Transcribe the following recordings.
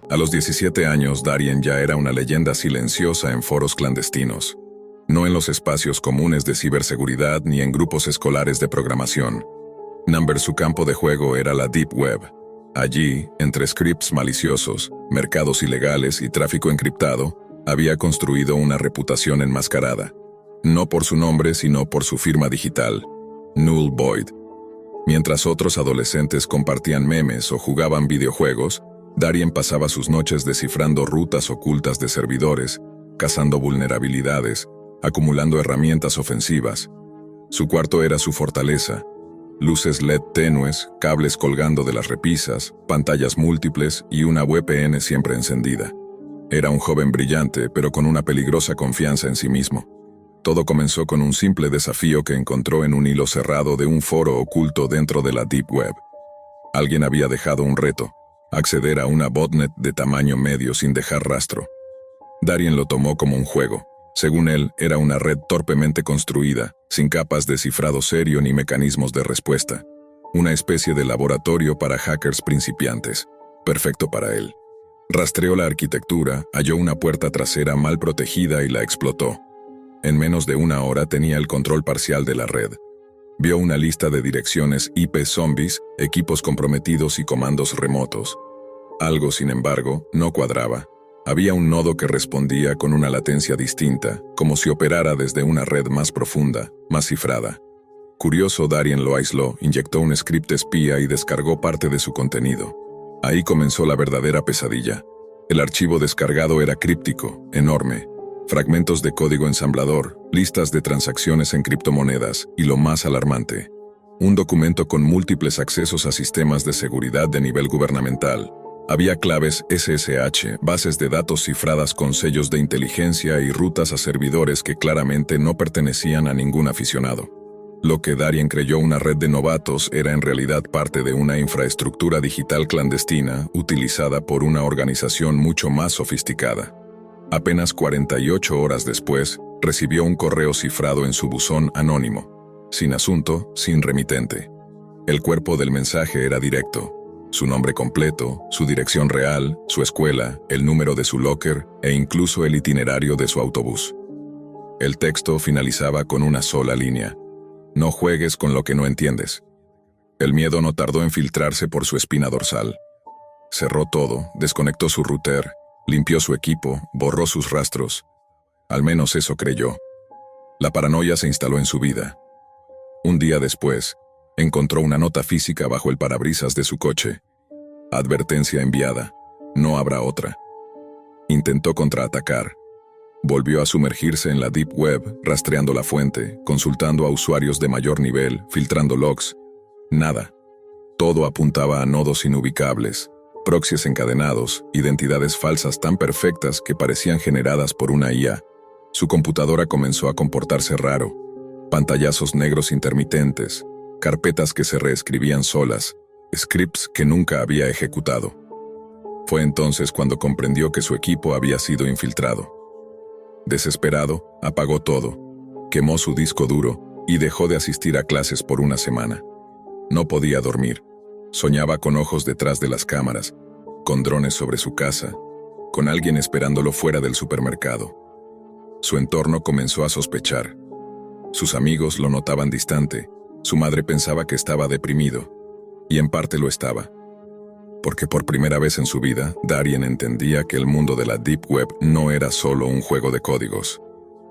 A los 17 años, Darien ya era una leyenda silenciosa en foros clandestinos. No en los espacios comunes de ciberseguridad ni en grupos escolares de programación. Su campo de juego era la Deep Web. Allí, entre scripts maliciosos, mercados ilegales y tráfico encriptado, había construido una reputación enmascarada. No por su nombre, sino por su firma digital, Null Void. Mientras otros adolescentes compartían memes o jugaban videojuegos, Darien pasaba sus noches descifrando rutas ocultas de servidores, cazando vulnerabilidades, acumulando herramientas ofensivas. Su cuarto era su fortaleza. Luces LED tenues, cables colgando de las repisas, pantallas múltiples y una VPN siempre encendida. Era un joven brillante, pero con una peligrosa confianza en sí mismo. Todo comenzó con un simple desafío que encontró en un hilo cerrado de un foro oculto dentro de la Deep Web. Alguien había dejado un reto: acceder a una botnet de tamaño medio sin dejar rastro. Darien lo tomó como un juego. Según él, era una red torpemente construida, sin capas de cifrado serio ni mecanismos de respuesta. Una especie de laboratorio para hackers principiantes. Perfecto para él. Rastreó la arquitectura, halló una puerta trasera mal protegida y la explotó. En menos de una hora tenía el control parcial de la red. Vio una lista de direcciones IP zombies, equipos comprometidos y comandos remotos. Algo, sin embargo, no cuadraba. Había un nodo que respondía con una latencia distinta, como si operara desde una red más profunda, más cifrada. Curioso, Darien lo aisló, inyectó un script espía y descargó parte de su contenido. Ahí comenzó la verdadera pesadilla. El archivo descargado era críptico, enorme. Fragmentos de código ensamblador, listas de transacciones en criptomonedas y lo más alarmante, un documento con múltiples accesos a sistemas de seguridad de nivel gubernamental. Había claves SSH, bases de datos cifradas con sellos de inteligencia y rutas a servidores que claramente no pertenecían a ningún aficionado. Lo que Darien creyó una red de novatos era en realidad parte de una infraestructura digital clandestina utilizada por una organización mucho más sofisticada. Apenas 48 horas después, recibió un correo cifrado en su buzón anónimo. Sin asunto, sin remitente. El cuerpo del mensaje era directo. Su nombre completo, su dirección real, su escuela, el número de su locker e incluso el itinerario de su autobús. El texto finalizaba con una sola línea: no juegues con lo que no entiendes. El miedo no tardó en filtrarse por su espina dorsal. Cerró todo, desconectó su router, limpió su equipo, borró sus rastros. Al menos eso creyó. La paranoia se instaló en su vida. Un día después, encontró una nota física bajo el parabrisas de su coche. Advertencia enviada. No habrá otra. Intentó contraatacar. Volvió a sumergirse en la Deep Web, rastreando la fuente, consultando a usuarios de mayor nivel, filtrando logs. Nada. Todo apuntaba a nodos inubicables, proxies encadenados, identidades falsas tan perfectas que parecían generadas por una IA. Su computadora comenzó a comportarse raro. Pantallazos negros intermitentes, carpetas que se reescribían solas, scripts que nunca había ejecutado. Fue entonces cuando comprendió que su equipo había sido infiltrado. Desesperado, apagó todo, quemó su disco duro y dejó de asistir a clases por una semana. No podía dormir. Soñaba con ojos detrás de las cámaras, con drones sobre su casa, con alguien esperándolo fuera del supermercado. Su entorno comenzó a sospechar. Sus amigos lo notaban distante. Su madre pensaba que estaba deprimido, y en parte lo estaba. Porque por primera vez en su vida, Darien entendía que el mundo de la Deep Web no era solo un juego de códigos.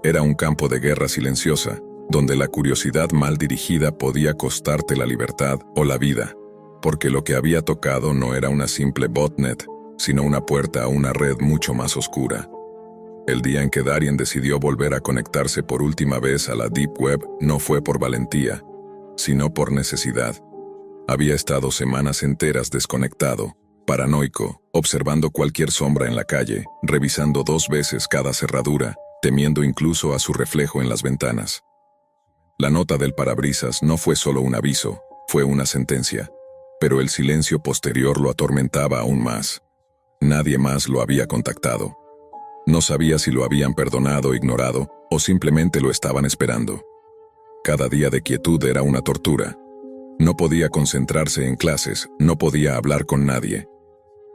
Era un campo de guerra silenciosa, donde la curiosidad mal dirigida podía costarte la libertad o la vida, porque lo que había tocado no era una simple botnet, sino una puerta a una red mucho más oscura. El día en que Darien decidió volver a conectarse por última vez a la Deep Web no fue por valentía, sino por necesidad. Había estado semanas enteras desconectado, paranoico, observando cualquier sombra en la calle, revisando 2 veces cada cerradura, temiendo incluso a su reflejo en las ventanas. La nota del parabrisas no fue solo un aviso, fue una sentencia, pero el silencio posterior lo atormentaba aún más. Nadie más lo había contactado. No sabía si lo habían perdonado, ignorado, o simplemente lo estaban esperando. Cada día de quietud era una tortura. No podía concentrarse en clases, no podía hablar con nadie.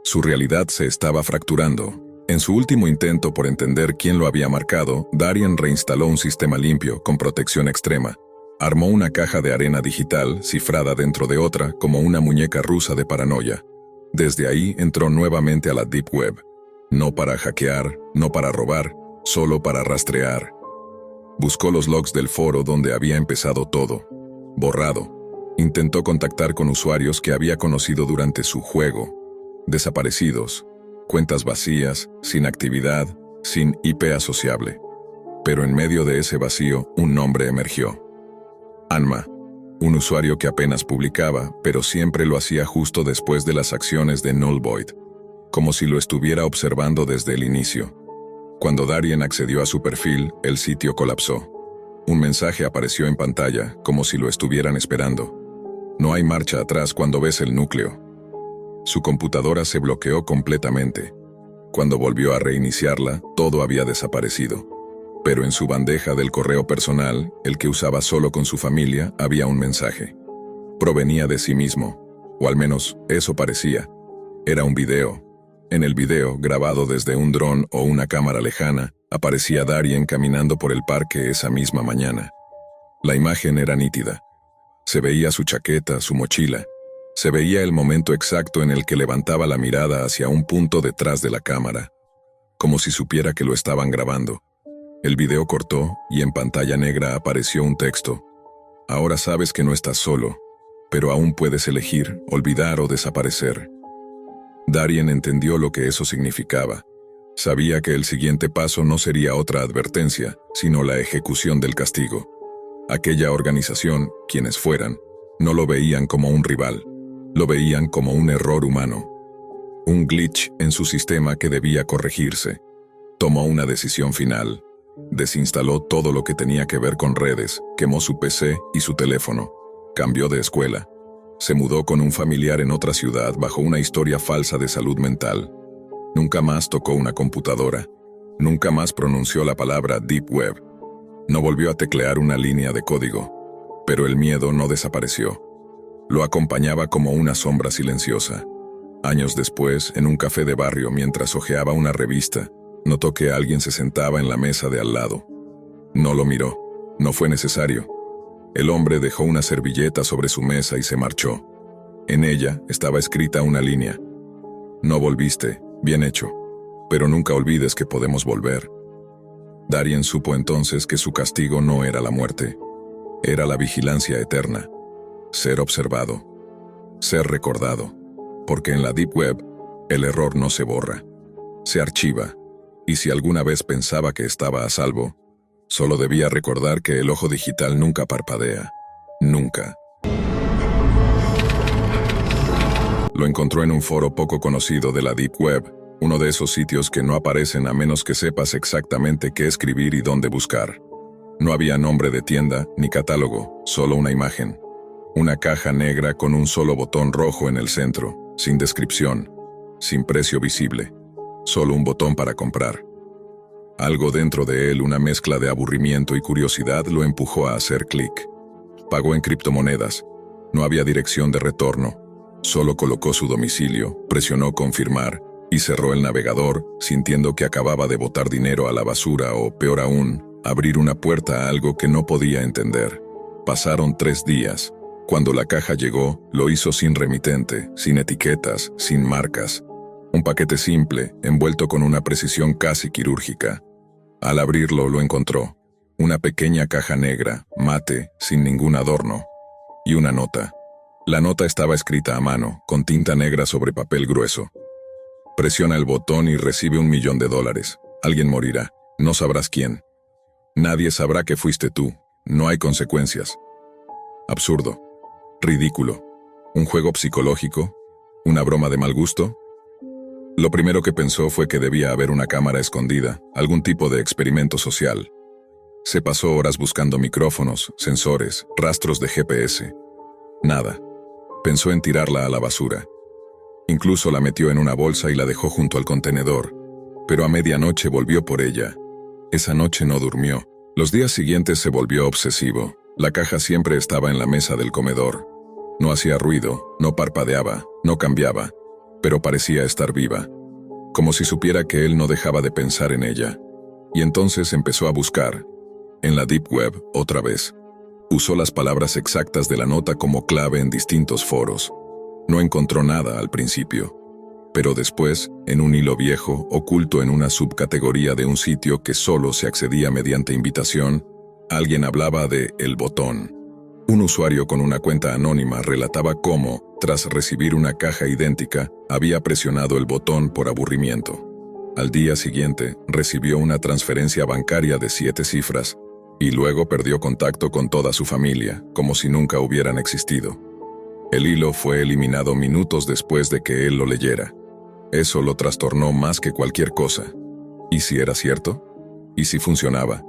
Su realidad se estaba fracturando. En su último intento por entender quién lo había marcado, Darien reinstaló un sistema limpio con protección extrema. Armó una caja de arena digital cifrada dentro de otra como una muñeca rusa de paranoia. Desde ahí entró nuevamente a la Deep Web. No para hackear, no para robar, solo para rastrear. Buscó los logs del foro donde había empezado todo. Borrado. Intentó contactar con usuarios que había conocido durante su juego. Desaparecidos. Cuentas vacías, sin actividad, sin IP asociable. Pero en medio de ese vacío, un nombre emergió. Anma, un usuario que apenas publicaba, pero siempre lo hacía justo después de las acciones de Null Void, como si lo estuviera observando desde el inicio. Cuando Darien accedió a su perfil, el sitio colapsó. Un mensaje apareció en pantalla, como si lo estuvieran esperando. No hay marcha atrás cuando ves el núcleo. Su computadora se bloqueó completamente. Cuando volvió a reiniciarla, todo había desaparecido. Pero en su bandeja del correo personal, el que usaba solo con su familia, había un mensaje. Provenía de sí mismo, o al menos eso parecía. Era un video. En el video, grabado desde un dron o una cámara lejana, aparecía Darien caminando por el parque esa misma mañana. La imagen era nítida. Se veía su chaqueta, su mochila. Se veía el momento exacto en el que levantaba la mirada hacia un punto detrás de la cámara, como si supiera que lo estaban grabando. El video cortó y en pantalla negra apareció un texto. Ahora sabes que no estás solo, pero aún puedes elegir, olvidar o desaparecer. Darien entendió lo que eso significaba. Sabía que el siguiente paso no sería otra advertencia, sino la ejecución del castigo. Aquella organización, quienes fueran, no lo veían como un rival. Lo veían como un error humano. Un glitch en su sistema que debía corregirse. Tomó una decisión final. Desinstaló todo lo que tenía que ver con redes, quemó su PC y su teléfono. Cambió de escuela. Se mudó con un familiar en otra ciudad bajo una historia falsa de salud mental. Nunca más tocó una computadora. Nunca más pronunció la palabra Deep Web. No volvió a teclear una línea de código. Pero el miedo no desapareció. Lo acompañaba como una sombra silenciosa. Años después, en un café de barrio mientras hojeaba una revista, notó que alguien se sentaba en la mesa de al lado. No lo miró. No fue necesario. El hombre dejó una servilleta sobre su mesa y se marchó. En ella estaba escrita una línea. No volviste, bien hecho. Pero nunca olvides que podemos volver. Darien supo entonces que su castigo no era la muerte. Era la vigilancia eterna. Ser observado. Ser recordado. Porque en la Deep Web, el error no se borra. Se archiva. Y si alguna vez pensaba que estaba a salvo, solo debía recordar que el ojo digital nunca parpadea. Nunca. Lo encontró en un foro poco conocido de la Deep Web, uno de esos sitios que no aparecen a menos que sepas exactamente qué escribir y dónde buscar. No había nombre de tienda ni catálogo, solo una imagen. Una caja negra con un solo botón rojo en el centro, sin descripción, sin precio visible. Solo un botón para comprar. Algo dentro de él, una mezcla de aburrimiento y curiosidad, lo empujó a hacer clic. Pagó en criptomonedas. No había dirección de retorno. Solo colocó su domicilio, presionó confirmar y cerró el navegador, sintiendo que acababa de botar dinero a la basura o, peor aún, abrir una puerta a algo que no podía entender. Pasaron 3 días. Cuando la caja llegó, lo hizo sin remitente, sin etiquetas, sin marcas. Un paquete simple, envuelto con una precisión casi quirúrgica. Al abrirlo, lo encontró. Una pequeña caja negra, mate, sin ningún adorno. Y una nota. La nota estaba escrita a mano, con tinta negra sobre papel grueso. Presiona el botón y recibe $1.000.000. Alguien morirá. No sabrás quién. Nadie sabrá que fuiste tú. No hay consecuencias. Absurdo. Ridículo. ¿Un juego psicológico? ¿Una broma de mal gusto? Lo primero que pensó fue que debía haber una cámara escondida, algún tipo de experimento social. Se pasó horas buscando micrófonos, sensores, rastros de GPS. Nada. Pensó en tirarla a la basura. Incluso la metió en una bolsa y la dejó junto al contenedor. Pero a medianoche volvió por ella. Esa noche no durmió. Los días siguientes se volvió obsesivo. La caja siempre estaba en la mesa del comedor. No hacía ruido, no parpadeaba, no cambiaba. pero parecía estar viva, como si supiera que él no dejaba de pensar en ella. Y entonces empezó a buscar, en la Deep Web, otra vez. Usó las palabras exactas de la nota como clave en distintos foros. No encontró nada al principio, pero después, en un hilo viejo, oculto en una subcategoría de un sitio que solo se accedía mediante invitación, alguien hablaba de El Botón. Un usuario con una cuenta anónima relataba cómo, tras recibir una caja idéntica, había presionado el botón por aburrimiento. Al día siguiente, recibió una transferencia bancaria de 7 cifras, y luego perdió contacto con toda su familia, como si nunca hubieran existido. El hilo fue eliminado minutos después de que él lo leyera. Eso lo trastornó más que cualquier cosa. ¿Y si era cierto? ¿Y si funcionaba?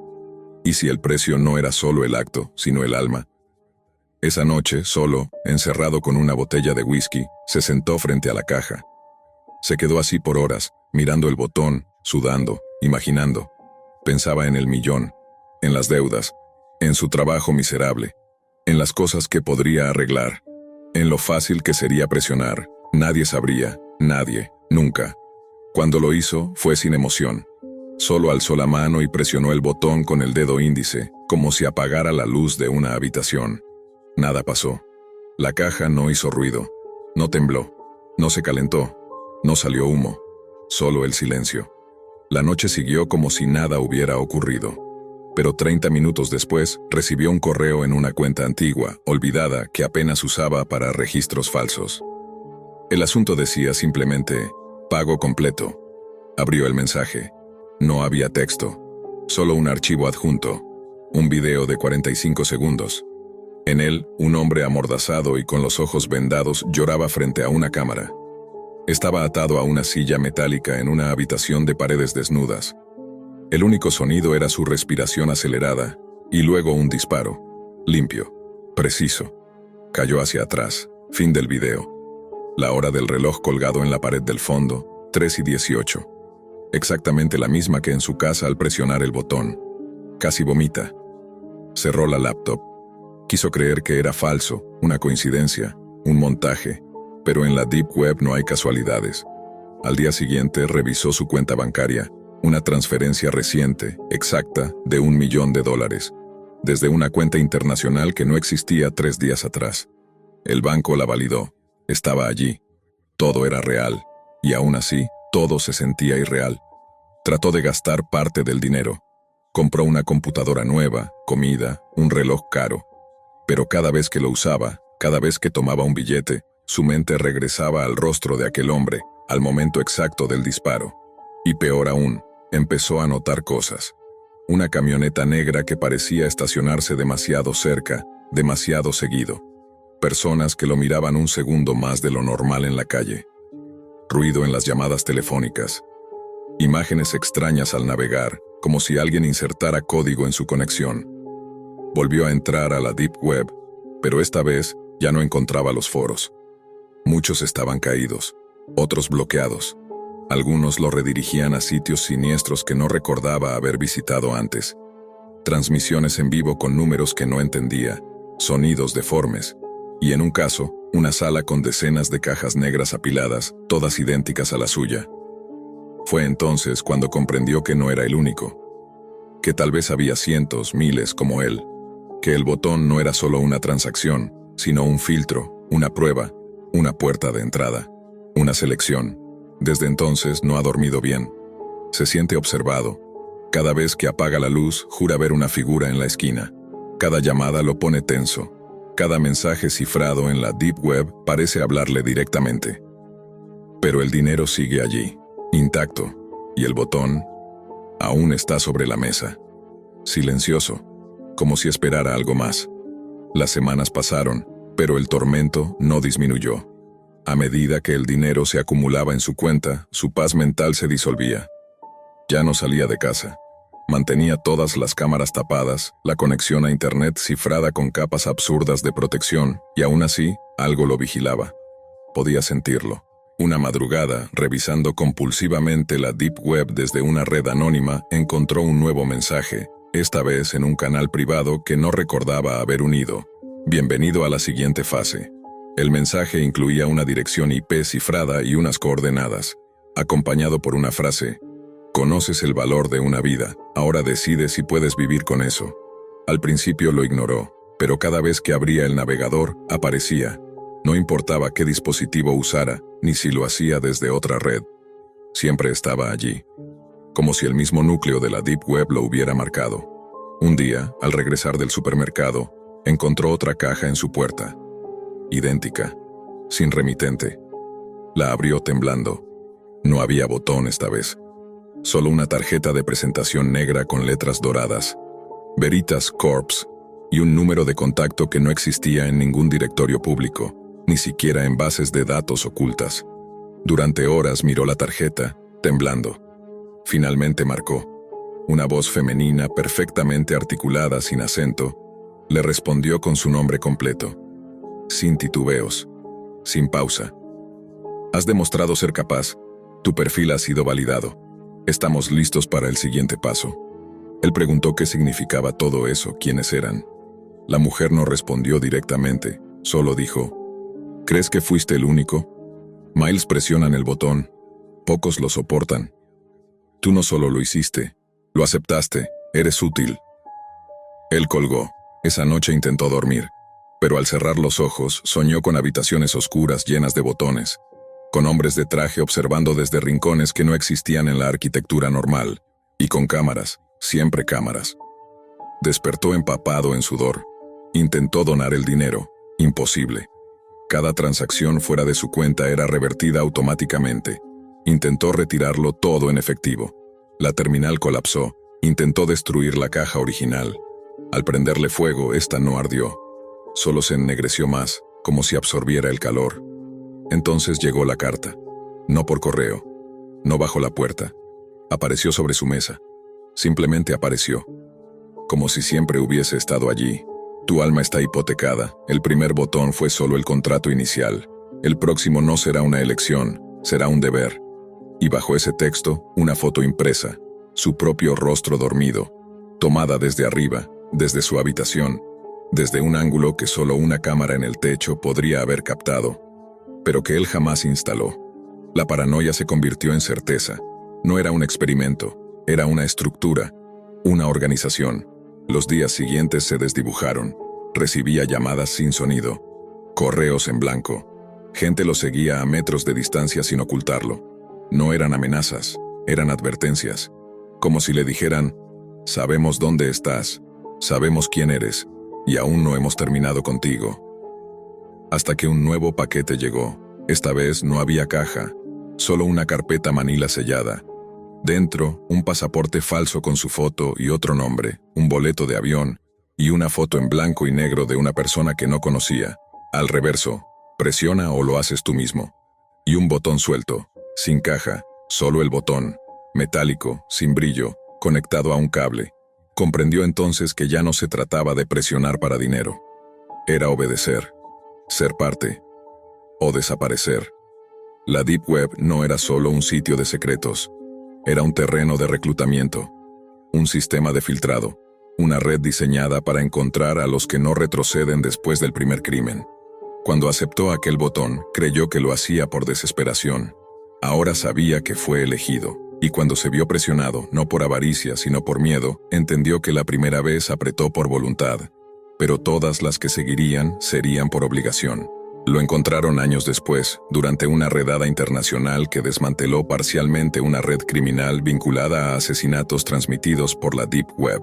¿Y si el precio no era solo el acto, sino el alma? Esa noche, solo, encerrado con una botella de whisky, se sentó frente a la caja. Se quedó así por horas, mirando el botón, sudando, imaginando. Pensaba en el millón, en las deudas, en su trabajo miserable, en las cosas que podría arreglar, en lo fácil que sería presionar. Nadie sabría, nadie, nunca. Cuando lo hizo, fue sin emoción. Solo alzó la mano y presionó el botón con el dedo índice, como si apagara la luz de una habitación. Nada pasó. La caja no hizo ruido, no tembló, no se calentó, no salió humo, solo el silencio. La noche siguió como si nada hubiera ocurrido. Pero 30 minutos después, recibió un correo en una cuenta antigua, olvidada, que apenas usaba para registros falsos. El asunto decía simplemente, pago completo. Abrió el mensaje. No había texto, solo un archivo adjunto, un video de 45 segundos. En él, un hombre amordazado y con los ojos vendados lloraba frente a una cámara. Estaba atado a una silla metálica en una habitación de paredes desnudas. El único sonido era su respiración acelerada, y luego un disparo. Limpio, preciso. Cayó hacia atrás. Fin del video. La hora del reloj colgado en la pared del fondo, 3:18. Exactamente la misma que en su casa al presionar el botón. Casi vomita. Cerró la laptop. Quiso creer que era falso, una coincidencia, un montaje, pero en la Deep Web no hay casualidades. Al día siguiente revisó su cuenta bancaria, una transferencia reciente, exacta, de $1 millón, desde una cuenta internacional que no existía 3 días atrás. El banco la validó, estaba allí, todo era real, y aún así, todo se sentía irreal. Trató de gastar parte del dinero. Compró una computadora nueva, comida, un reloj caro. Pero cada vez que lo usaba, cada vez que tomaba un billete, su mente regresaba al rostro de aquel hombre, al momento exacto del disparo. Y peor aún, empezó a notar cosas. Una camioneta negra que parecía estacionarse demasiado cerca, demasiado seguido. Personas que lo miraban un segundo más de lo normal en la calle. Ruido en las llamadas telefónicas. Imágenes extrañas al navegar, como si alguien insertara código en su conexión. Volvió a entrar a la Deep Web, pero esta vez ya no encontraba los foros. Muchos estaban caídos, otros bloqueados. Algunos lo redirigían a sitios siniestros que no recordaba haber visitado antes. Transmisiones en vivo con números que no entendía, sonidos deformes, y en un caso, una sala con decenas de cajas negras apiladas, todas idénticas a la suya. Fue entonces cuando comprendió que no era el único, que tal vez había cientos, miles como él, que el botón no era solo una transacción, sino un filtro, una prueba, una puerta de entrada, una selección. Desde entonces no ha dormido bien. Se siente observado. Cada vez que apaga la luz, jura ver una figura en la esquina. Cada llamada lo pone tenso. Cada mensaje cifrado en la Deep Web parece hablarle directamente. Pero el dinero sigue allí, intacto, y el botón aún está sobre la mesa. Silencioso, como si esperara algo más. Las semanas pasaron, pero el tormento no disminuyó. A medida que el dinero se acumulaba en su cuenta, su paz mental se disolvía. Ya no salía de casa. Mantenía todas las cámaras tapadas, la conexión a internet cifrada con capas absurdas de protección, y aún así, algo lo vigilaba. Podía sentirlo. Una madrugada, revisando compulsivamente la Deep Web desde una red anónima, encontró un nuevo mensaje, esta vez en un canal privado que no recordaba haber unido. Bienvenido a la siguiente fase. El mensaje incluía una dirección IP cifrada y unas coordenadas, acompañado por una frase: «Conoces el valor de una vida, ahora decide si puedes vivir con eso». Al principio lo ignoró, pero cada vez que abría el navegador, aparecía. No importaba qué dispositivo usara, ni si lo hacía desde otra red. Siempre estaba allí, como si el mismo núcleo de la Deep Web lo hubiera marcado. Un día, al regresar del supermercado, encontró otra caja en su puerta. Idéntica, sin remitente. La abrió temblando. No había botón esta vez. Solo una tarjeta de presentación negra con letras doradas. Veritas Corps y un número de contacto que no existía en ningún directorio público, ni siquiera en bases de datos ocultas. Durante horas miró la tarjeta, temblando. Finalmente marcó. Una voz femenina perfectamente articulada sin acento le respondió con su nombre completo, sin titubeos, sin pausa. Has demostrado ser capaz. Tu perfil ha sido validado. Estamos listos para el siguiente paso. Él preguntó qué significaba todo eso, quiénes eran. La mujer no respondió directamente, solo dijo: ¿crees que fuiste el único? Miles presionan el botón. Pocos lo soportan. Tú no solo lo hiciste, lo aceptaste, eres útil. Él colgó. Esa noche intentó dormir, pero al cerrar los ojos soñó con habitaciones oscuras llenas de botones, con hombres de traje observando desde rincones que no existían en la arquitectura normal, y con cámaras, siempre cámaras. Despertó empapado en sudor. Intentó donar el dinero. Imposible. Cada transacción fuera de su cuenta era revertida automáticamente. Intentó retirarlo todo en efectivo. La terminal colapsó. Intentó destruir la caja original. Al prenderle fuego, esta no ardió. Solo se ennegreció más, como si absorbiera el calor. Entonces llegó la carta. No por correo. No bajo la puerta. Apareció sobre su mesa. Simplemente apareció. Como si siempre hubiese estado allí. Tu alma está hipotecada. El primer botón fue solo el contrato inicial. El próximo no será una elección, será un deber. Y bajo ese texto, una foto impresa. Su propio rostro dormido. Tomada desde arriba, desde su habitación. Desde un ángulo que solo una cámara en el techo podría haber captado. Pero que él jamás instaló. La paranoia se convirtió en certeza. No era un experimento, era una estructura, una organización. Los días siguientes se desdibujaron. Recibía llamadas sin sonido, correos en blanco. Gente lo seguía a metros de distancia sin ocultarlo. No eran amenazas, eran advertencias. Como si le dijeran: sabemos dónde estás, sabemos quién eres, y aún no hemos terminado contigo. Hasta que un nuevo paquete llegó. Esta vez no había caja, solo una carpeta manila sellada. Dentro, un pasaporte falso con su foto y otro nombre, un boleto de avión, y una foto en blanco y negro de una persona que no conocía. Al reverso, presiona o lo haces tú mismo. Y un botón suelto, sin caja, solo el botón, metálico, sin brillo, conectado a un cable. Comprendió entonces que ya no se trataba de presionar para dinero. Era obedecer, ser parte, o desaparecer. La Deep Web no era solo un sitio de secretos. Era un terreno de reclutamiento, un sistema de filtrado, una red diseñada para encontrar a los que no retroceden después del primer crimen. Cuando aceptó aquel botón, creyó que lo hacía por desesperación. Ahora sabía que fue elegido, y cuando se vio presionado, no por avaricia sino por miedo, entendió que la primera vez apretó por voluntad, pero todas las que seguirían serían por obligación. Lo encontraron años después, durante una redada internacional que desmanteló parcialmente una red criminal vinculada a asesinatos transmitidos por la Deep Web.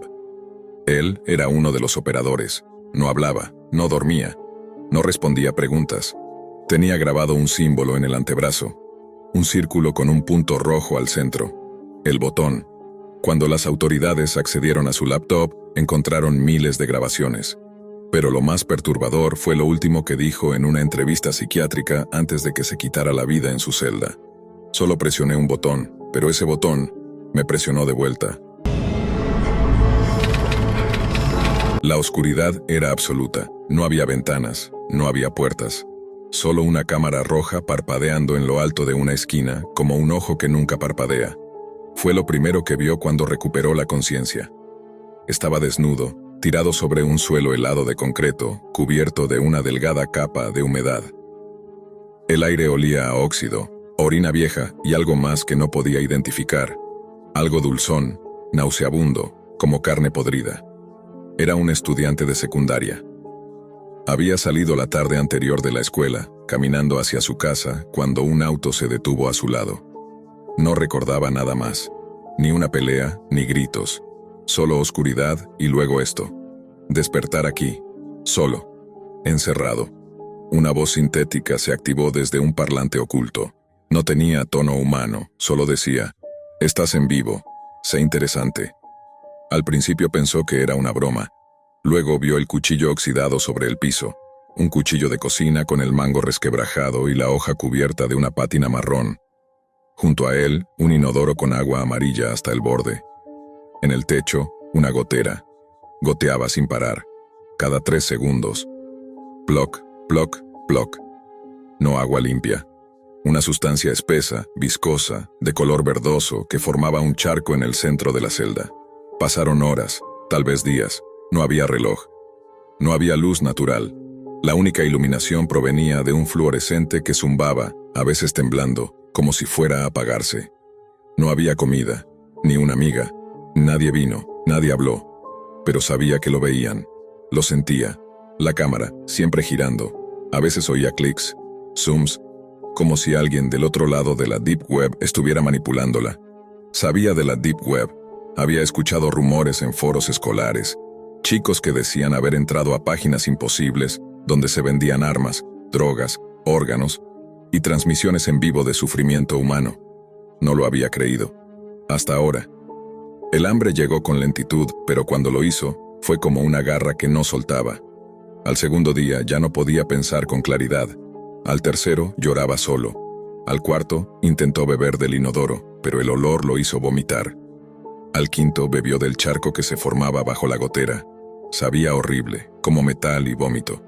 Él era uno de los operadores. No hablaba, no dormía, no respondía preguntas. Tenía grabado un símbolo en el antebrazo, un círculo con un punto rojo al centro, el botón. Cuando las autoridades accedieron a su laptop, encontraron miles de grabaciones. Pero lo más perturbador fue lo último que dijo en una entrevista psiquiátrica antes de que se quitara la vida en su celda. Solo presioné un botón, pero ese botón me presionó de vuelta. La oscuridad era absoluta. No había ventanas, no había puertas. Solo una cámara roja parpadeando en lo alto de una esquina, como un ojo que nunca parpadea. Fue lo primero que vio cuando recuperó la conciencia. Estaba desnudo, tirado sobre un suelo helado de concreto, cubierto de una delgada capa de humedad. El aire olía a óxido, orina vieja y algo más que no podía identificar. Algo dulzón, nauseabundo, como carne podrida. Era un estudiante de secundaria. Había salido la tarde anterior de la escuela, caminando hacia su casa, cuando un auto se detuvo a su lado. No recordaba nada más. Ni una pelea, ni gritos. Solo oscuridad y luego esto. Despertar aquí, solo, encerrado. Una voz sintética se activó desde un parlante oculto. No tenía tono humano, solo decía: «Estás en vivo, sé interesante». Al principio pensó que era una broma. Luego vio el cuchillo oxidado sobre el piso. Un cuchillo de cocina con el mango resquebrajado y la hoja cubierta de una pátina marrón. Junto a él, un inodoro con agua amarilla hasta el borde. En el techo, una gotera. Goteaba sin parar. Cada 3 segundos. Ploc, ploc, ploc. No agua limpia. Una sustancia espesa, viscosa, de color verdoso, que formaba un charco en el centro de la celda. Pasaron horas, tal vez días. No había reloj. No había luz natural. La única iluminación provenía de un fluorescente que zumbaba, a veces temblando, como si fuera a apagarse. No había comida, ni una amiga. Nadie vino, nadie habló. Pero sabía que lo veían. Lo sentía. La cámara, siempre girando. A veces oía clics, zooms, como si alguien del otro lado de la Deep Web estuviera manipulándola. Sabía de la Deep Web. Había escuchado rumores en foros escolares. Chicos que decían haber entrado a páginas imposibles, donde se vendían armas, drogas, órganos y transmisiones en vivo de sufrimiento humano. No lo había creído. Hasta ahora. El hambre llegó con lentitud, pero cuando lo hizo, fue como una garra que no soltaba. Al segundo día ya no podía pensar con claridad. Al tercero lloraba solo. Al cuarto intentó beber del inodoro, pero el olor lo hizo vomitar. Al quinto bebió del charco que se formaba bajo la gotera. Sabía horrible, como metal y vómito.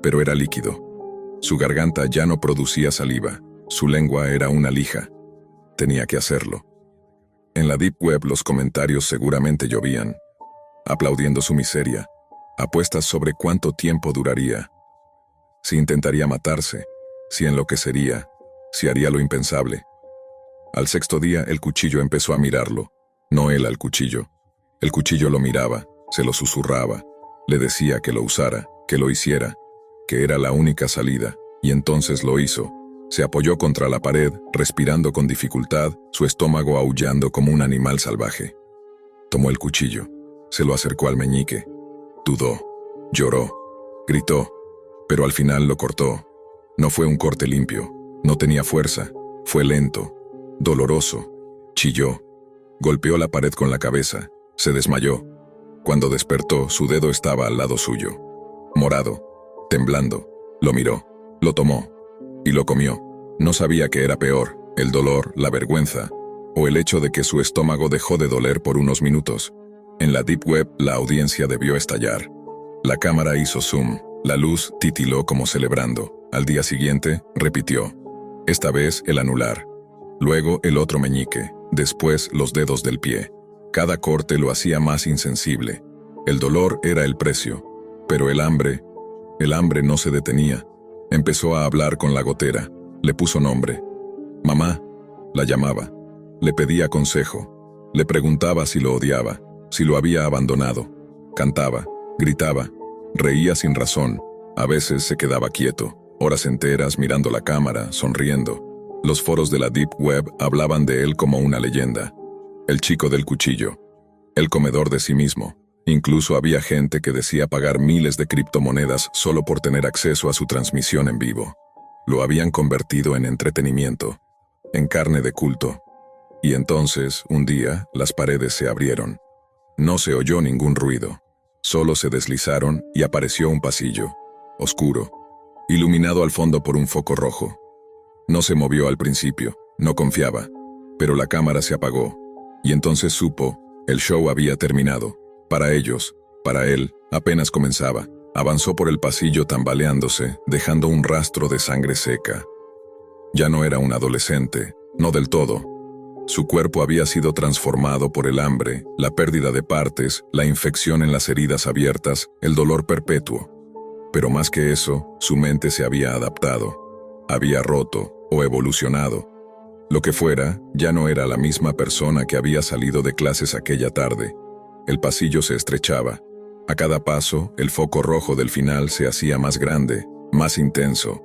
Pero era líquido. Su garganta ya no producía saliva. Su lengua era una lija. Tenía que hacerlo. En la Deep Web los comentarios seguramente llovían, aplaudiendo su miseria, apuestas sobre cuánto tiempo duraría, si intentaría matarse, si enloquecería, si haría lo impensable. Al sexto día el cuchillo empezó a mirarlo, no él al cuchillo. El cuchillo lo miraba, se lo susurraba, le decía que lo usara, que lo hiciera, que era la única salida, y entonces lo hizo. Se apoyó contra la pared, respirando con dificultad, su estómago aullando como un animal salvaje. Tomó el cuchillo, se lo acercó al meñique. Dudó, lloró, gritó, pero al final lo cortó. No fue un corte limpio, no tenía fuerza, fue lento, doloroso. Chilló, golpeó la pared con la cabeza, se desmayó. Cuando despertó, su dedo estaba al lado suyo. Morado, temblando, lo miró, lo tomó. Y lo comió. No sabía qué era peor, el dolor, la vergüenza, o el hecho de que su estómago dejó de doler por unos minutos. En la Deep Web, la audiencia debió estallar. La cámara hizo zoom, la luz titiló como celebrando. Al día siguiente, repitió. Esta vez el anular. Luego el otro meñique, después los dedos del pie. Cada corte lo hacía más insensible. El dolor era el precio, pero el hambre no se detenía. Empezó a hablar con la gotera, le puso nombre. Mamá, la llamaba. Le pedía consejo. Le preguntaba si lo odiaba, si lo había abandonado. Cantaba, gritaba, reía sin razón. A veces se quedaba quieto, horas enteras mirando la cámara, sonriendo. Los foros de la Deep Web hablaban de él como una leyenda. El chico del cuchillo. El comedor de sí mismo. Incluso había gente que decía pagar miles de criptomonedas solo por tener acceso a su transmisión en vivo. Lo habían convertido en entretenimiento, en carne de culto. Y entonces, un día, las paredes se abrieron. No se oyó ningún ruido. Solo se deslizaron y apareció un pasillo, oscuro, iluminado al fondo por un foco rojo. No se movió al principio, no confiaba, pero la cámara se apagó. Y entonces supo, el show había terminado. Para ellos, para él, apenas comenzaba. Avanzó por el pasillo tambaleándose, dejando un rastro de sangre seca. Ya no era un adolescente, no del todo. Su cuerpo había sido transformado por el hambre, la pérdida de partes, la infección en las heridas abiertas, el dolor perpetuo. Pero más que eso, su mente se había adaptado. había roto o evolucionado. Lo que fuera, ya no era la misma persona que había salido de clases aquella tarde. El pasillo se estrechaba. A cada paso, el foco rojo del final se hacía más grande, más intenso.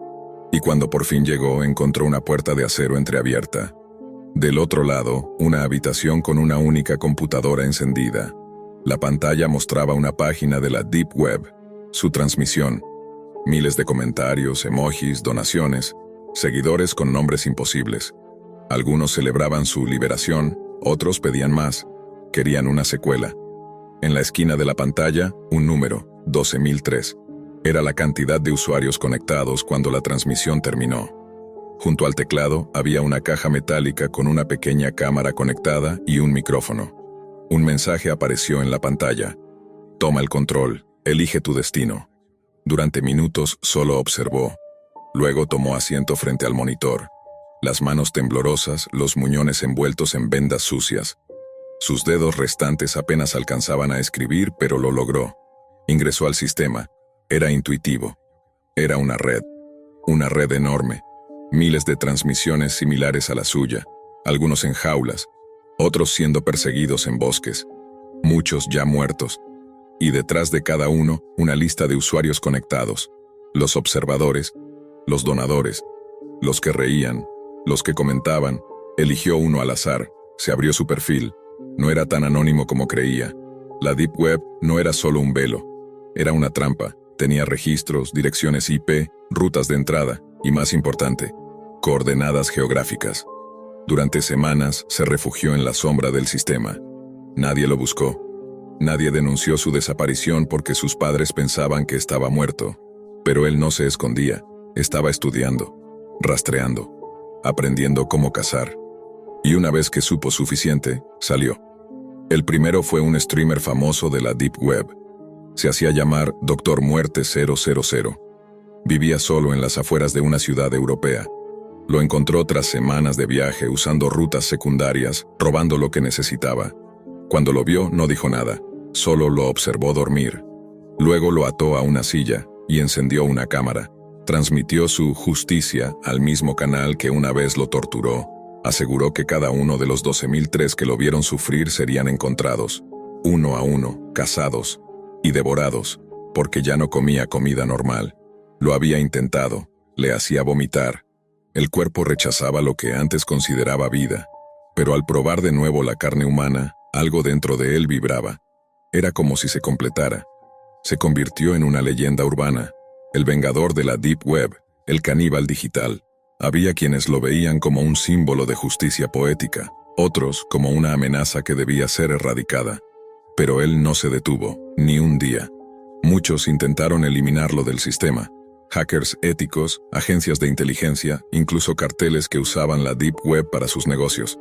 Y cuando por fin llegó, encontró una puerta de acero entreabierta. Del otro lado, una habitación con una única computadora encendida. La pantalla mostraba una página de la Deep Web, su transmisión. Miles de comentarios, emojis, donaciones, seguidores con nombres imposibles. Algunos celebraban su liberación, otros pedían más, querían una secuela. En la esquina de la pantalla, un número, 12.003. Era la cantidad de usuarios conectados cuando la transmisión terminó. Junto al teclado había una caja metálica con una pequeña cámara conectada y un micrófono. Un mensaje apareció en la pantalla. Toma el control, elige tu destino. Durante minutos solo observó. Luego tomó asiento frente al monitor. Las manos temblorosas, los muñones envueltos en vendas sucias. Sus dedos restantes apenas alcanzaban a escribir, pero lo logró. Ingresó al sistema. Era intuitivo. Era una red enorme. Miles de transmisiones similares a la suya, algunos en jaulas, otros siendo perseguidos en bosques, muchos ya muertos, y detrás de cada uno una lista de usuarios conectados, los observadores, los donadores, los que reían, los que comentaban. Eligió uno al azar, se abrió su perfil. No era tan anónimo como creía. La Deep Web no era solo un velo, era una trampa. Tenía registros, direcciones IP, rutas de entrada y, más importante, coordenadas geográficas. Durante semanas se refugió en la sombra del sistema. Nadie lo buscó. Nadie denunció su desaparición porque sus padres pensaban que estaba muerto. Pero él no se escondía. Estaba estudiando, rastreando, aprendiendo cómo cazar. Y una vez que supo suficiente, salió. El primero fue un streamer famoso de la Deep Web. Se hacía llamar Dr. Muerte 000. Vivía solo en las afueras de una ciudad europea. Lo encontró tras semanas de viaje usando rutas secundarias, robando lo que necesitaba. Cuando lo vio, no dijo nada, solo lo observó dormir. Luego lo ató a una silla y encendió una cámara. Transmitió su justicia al mismo canal que una vez lo torturó. Aseguró que cada uno de los 12.003 que lo vieron sufrir serían encontrados, uno a uno, cazados y devorados, porque ya no comía comida normal. Lo había intentado, le hacía vomitar. El cuerpo rechazaba lo que antes consideraba vida, pero al probar de nuevo la carne humana, algo dentro de él vibraba. Era como si se completara. Se convirtió en una leyenda urbana, el vengador de la Deep Web, el caníbal digital. Había quienes lo veían como un símbolo de justicia poética, otros como una amenaza que debía ser erradicada. Pero él no se detuvo, ni un día. Muchos intentaron eliminarlo del sistema. Hackers éticos, agencias de inteligencia, incluso carteles que usaban la Deep Web para sus negocios.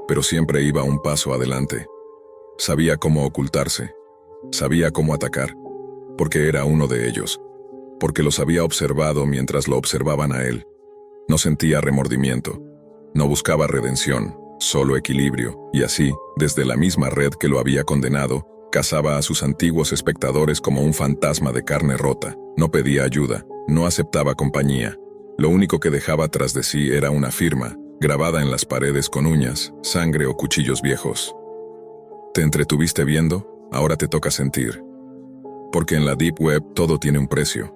Pero siempre iba un paso adelante. Sabía cómo ocultarse. Sabía cómo atacar. Porque era uno de ellos. Porque los había observado mientras lo observaban a él. No sentía remordimiento. No buscaba redención, solo equilibrio. Y así, desde la misma red que lo había condenado, cazaba a sus antiguos espectadores como un fantasma de carne rota. No pedía ayuda, no aceptaba compañía. Lo único que dejaba tras de sí era una firma, grabada en las paredes con uñas, sangre o cuchillos viejos. ¿Te entretuviste viendo? Ahora te toca sentir. Porque en la Deep Web todo tiene un precio.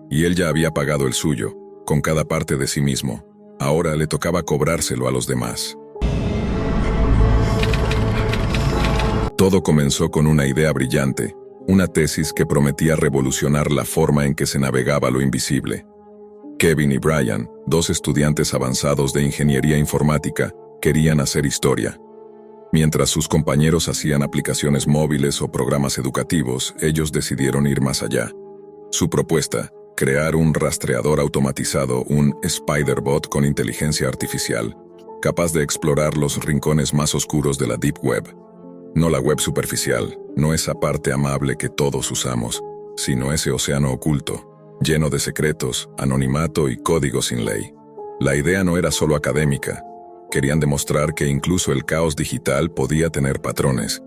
Y él ya había pagado el suyo, con cada parte de sí mismo. Ahora le tocaba cobrárselo a los demás. Todo comenzó con una idea brillante, una tesis que prometía revolucionar la forma en que se navegaba lo invisible. Kevin y Brian, dos estudiantes avanzados de ingeniería informática, querían hacer historia. Mientras sus compañeros hacían aplicaciones móviles o programas educativos, ellos decidieron ir más allá. Su propuesta: crear un rastreador automatizado, un Spider-Bot con inteligencia artificial, capaz de explorar los rincones más oscuros de la Deep Web. No la web superficial, no esa parte amable que todos usamos, sino ese océano oculto, lleno de secretos, anonimato y códigos sin ley. La idea no era solo académica. Querían demostrar que incluso el caos digital podía tener patrones,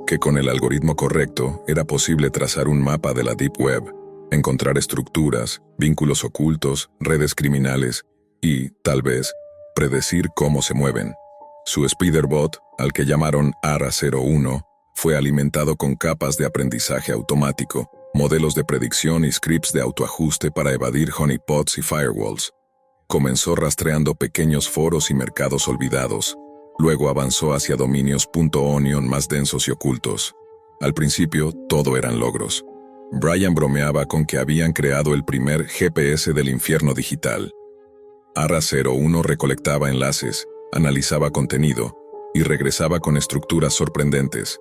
que con el algoritmo correcto era posible trazar un mapa de la Deep Web, encontrar estructuras, vínculos ocultos, redes criminales, y, tal vez, predecir cómo se mueven. Su Spiderbot, al que llamaron ARA-01, fue alimentado con capas de aprendizaje automático, modelos de predicción y scripts de autoajuste para evadir honeypots y firewalls. Comenzó rastreando pequeños foros y mercados olvidados. Luego avanzó hacia dominios .onion más densos y ocultos. Al principio, todo eran logros. Brian bromeaba con que habían creado el primer GPS del infierno digital. ARA-01 recolectaba enlaces, analizaba contenido y regresaba con estructuras sorprendentes.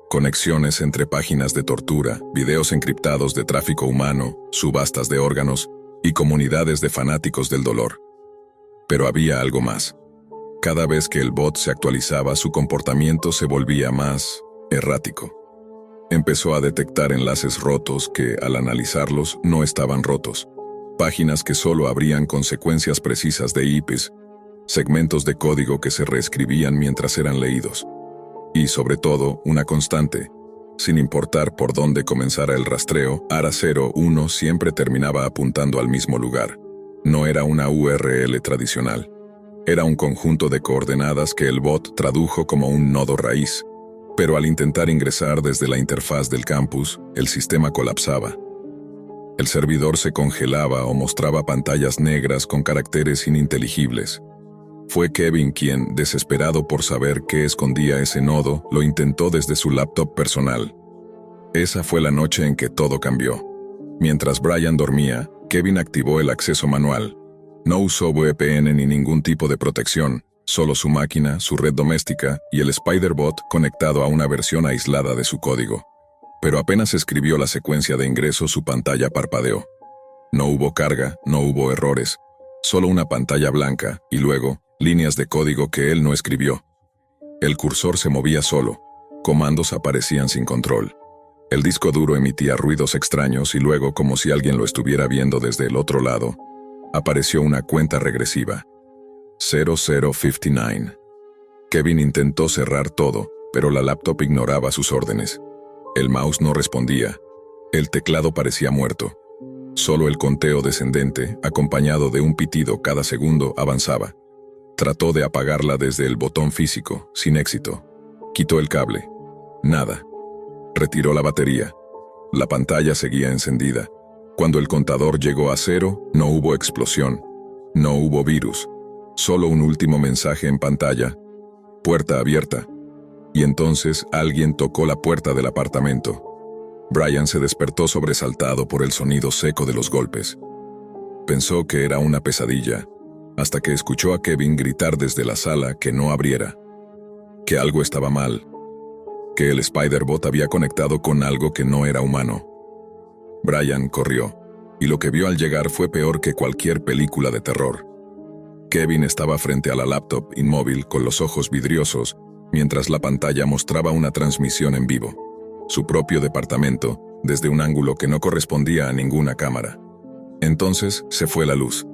Conexiones entre páginas de tortura, videos encriptados de tráfico humano, subastas de órganos y comunidades de fanáticos del dolor. Pero había algo más. Cada vez que el bot se actualizaba, su comportamiento se volvía más errático. Empezó a detectar enlaces rotos que, al analizarlos, no estaban rotos. Páginas que solo abrían consecuencias precisas de IPs, segmentos de código que se reescribían mientras eran leídos. Y, sobre todo, una constante. Sin importar por dónde comenzara el rastreo, ARA-01 siempre terminaba apuntando al mismo lugar. No era una URL tradicional. Era un conjunto de coordenadas que el bot tradujo como un nodo raíz. Pero al intentar ingresar desde la interfaz del campus, el sistema colapsaba. El servidor se congelaba o mostraba pantallas negras con caracteres ininteligibles. Fue Kevin quien, desesperado por saber qué escondía ese nodo, lo intentó desde su laptop personal. Esa fue la noche en que todo cambió. Mientras Brian dormía, Kevin activó el acceso manual. No usó VPN ni ningún tipo de protección, solo su máquina, su red doméstica y el Spiderbot conectado a una versión aislada de su código. Pero apenas escribió la secuencia de ingreso, su pantalla parpadeó. No hubo carga, no hubo errores, solo una pantalla blanca y luego, líneas de código que él no escribió. El cursor se movía solo, comandos aparecían sin control. El disco duro emitía ruidos extraños y luego, como si alguien lo estuviera viendo desde el otro lado, apareció una cuenta regresiva. 0059. Kevin intentó cerrar todo, pero la laptop ignoraba sus órdenes. El mouse no respondía. El teclado parecía muerto. Solo el conteo descendente, acompañado de un pitido cada segundo, avanzaba. Trató de apagarla desde el botón físico, sin éxito. Quitó el cable. Nada. Retiró la batería. La pantalla seguía encendida. Cuando el contador llegó a 0, no hubo explosión. No hubo virus. Solo un último mensaje en pantalla. Puerta abierta. Y entonces alguien tocó la puerta del apartamento. Brian se despertó sobresaltado por el sonido seco de los golpes. Pensó que era una pesadilla, hasta que escuchó a Kevin gritar desde la sala que no abriera. Que algo estaba mal. Que el Spiderbot había conectado con algo que no era humano. Brian corrió, y lo que vio al llegar fue peor que cualquier película de terror. Kevin estaba frente a la laptop, inmóvil, con los ojos vidriosos, mientras la pantalla mostraba una transmisión en vivo. Su propio departamento, desde un ángulo que no correspondía a ninguna cámara. Entonces se fue la luz.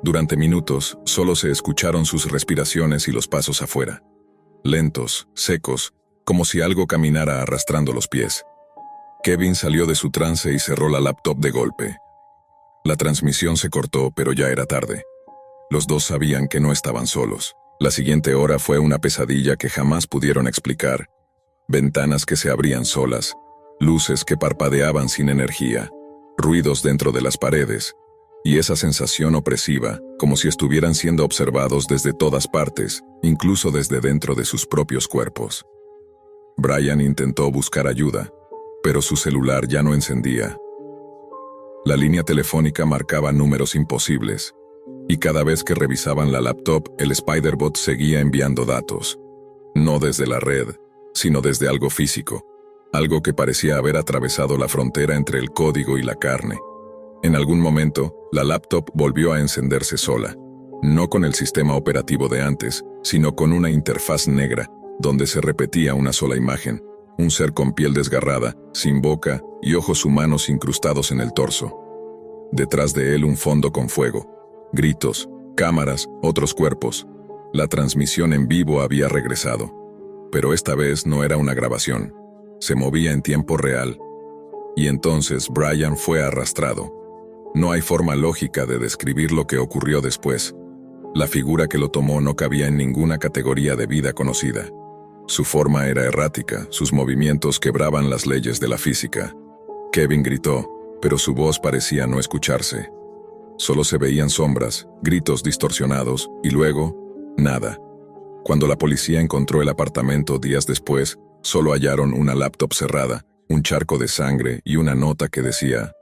Durante minutos, solo se escucharon sus respiraciones y los pasos afuera. Lentos, secos, como si algo caminara arrastrando los pies. Kevin salió de su trance y cerró la laptop de golpe. La transmisión se cortó, pero ya era tarde. Los dos sabían que no estaban solos. La siguiente hora fue una pesadilla que jamás pudieron explicar. Ventanas que se abrían solas, luces que parpadeaban sin energía, ruidos dentro de las paredes, y esa sensación opresiva, como si estuvieran siendo observados desde todas partes, incluso desde dentro de sus propios cuerpos. Brian intentó buscar ayuda, pero su celular ya no encendía. La línea telefónica marcaba números imposibles, y cada vez que revisaban la laptop, el Spiderbot seguía enviando datos. No desde la red, sino desde algo físico, algo que parecía haber atravesado la frontera entre el código y la carne. En algún momento, la laptop volvió a encenderse sola, no con el sistema operativo de antes, sino con una interfaz negra, donde se repetía una sola imagen, un ser con piel desgarrada, sin boca y ojos humanos incrustados en el torso. Detrás de él un fondo con fuego, gritos, cámaras, otros cuerpos. La transmisión en vivo había regresado. Pero esta vez no era una grabación. Se movía en tiempo real. Y entonces Brian fue arrastrado. No hay forma lógica de describir lo que ocurrió después. La figura que lo tomó no cabía en ninguna categoría de vida conocida. Su forma era errática, sus movimientos quebraban las leyes de la física. Kevin gritó, pero su voz parecía no escucharse. Solo se veían sombras, gritos distorsionados, y luego, nada. Cuando la policía encontró el apartamento días después, solo hallaron una laptop cerrada, un charco de sangre y una nota que decía: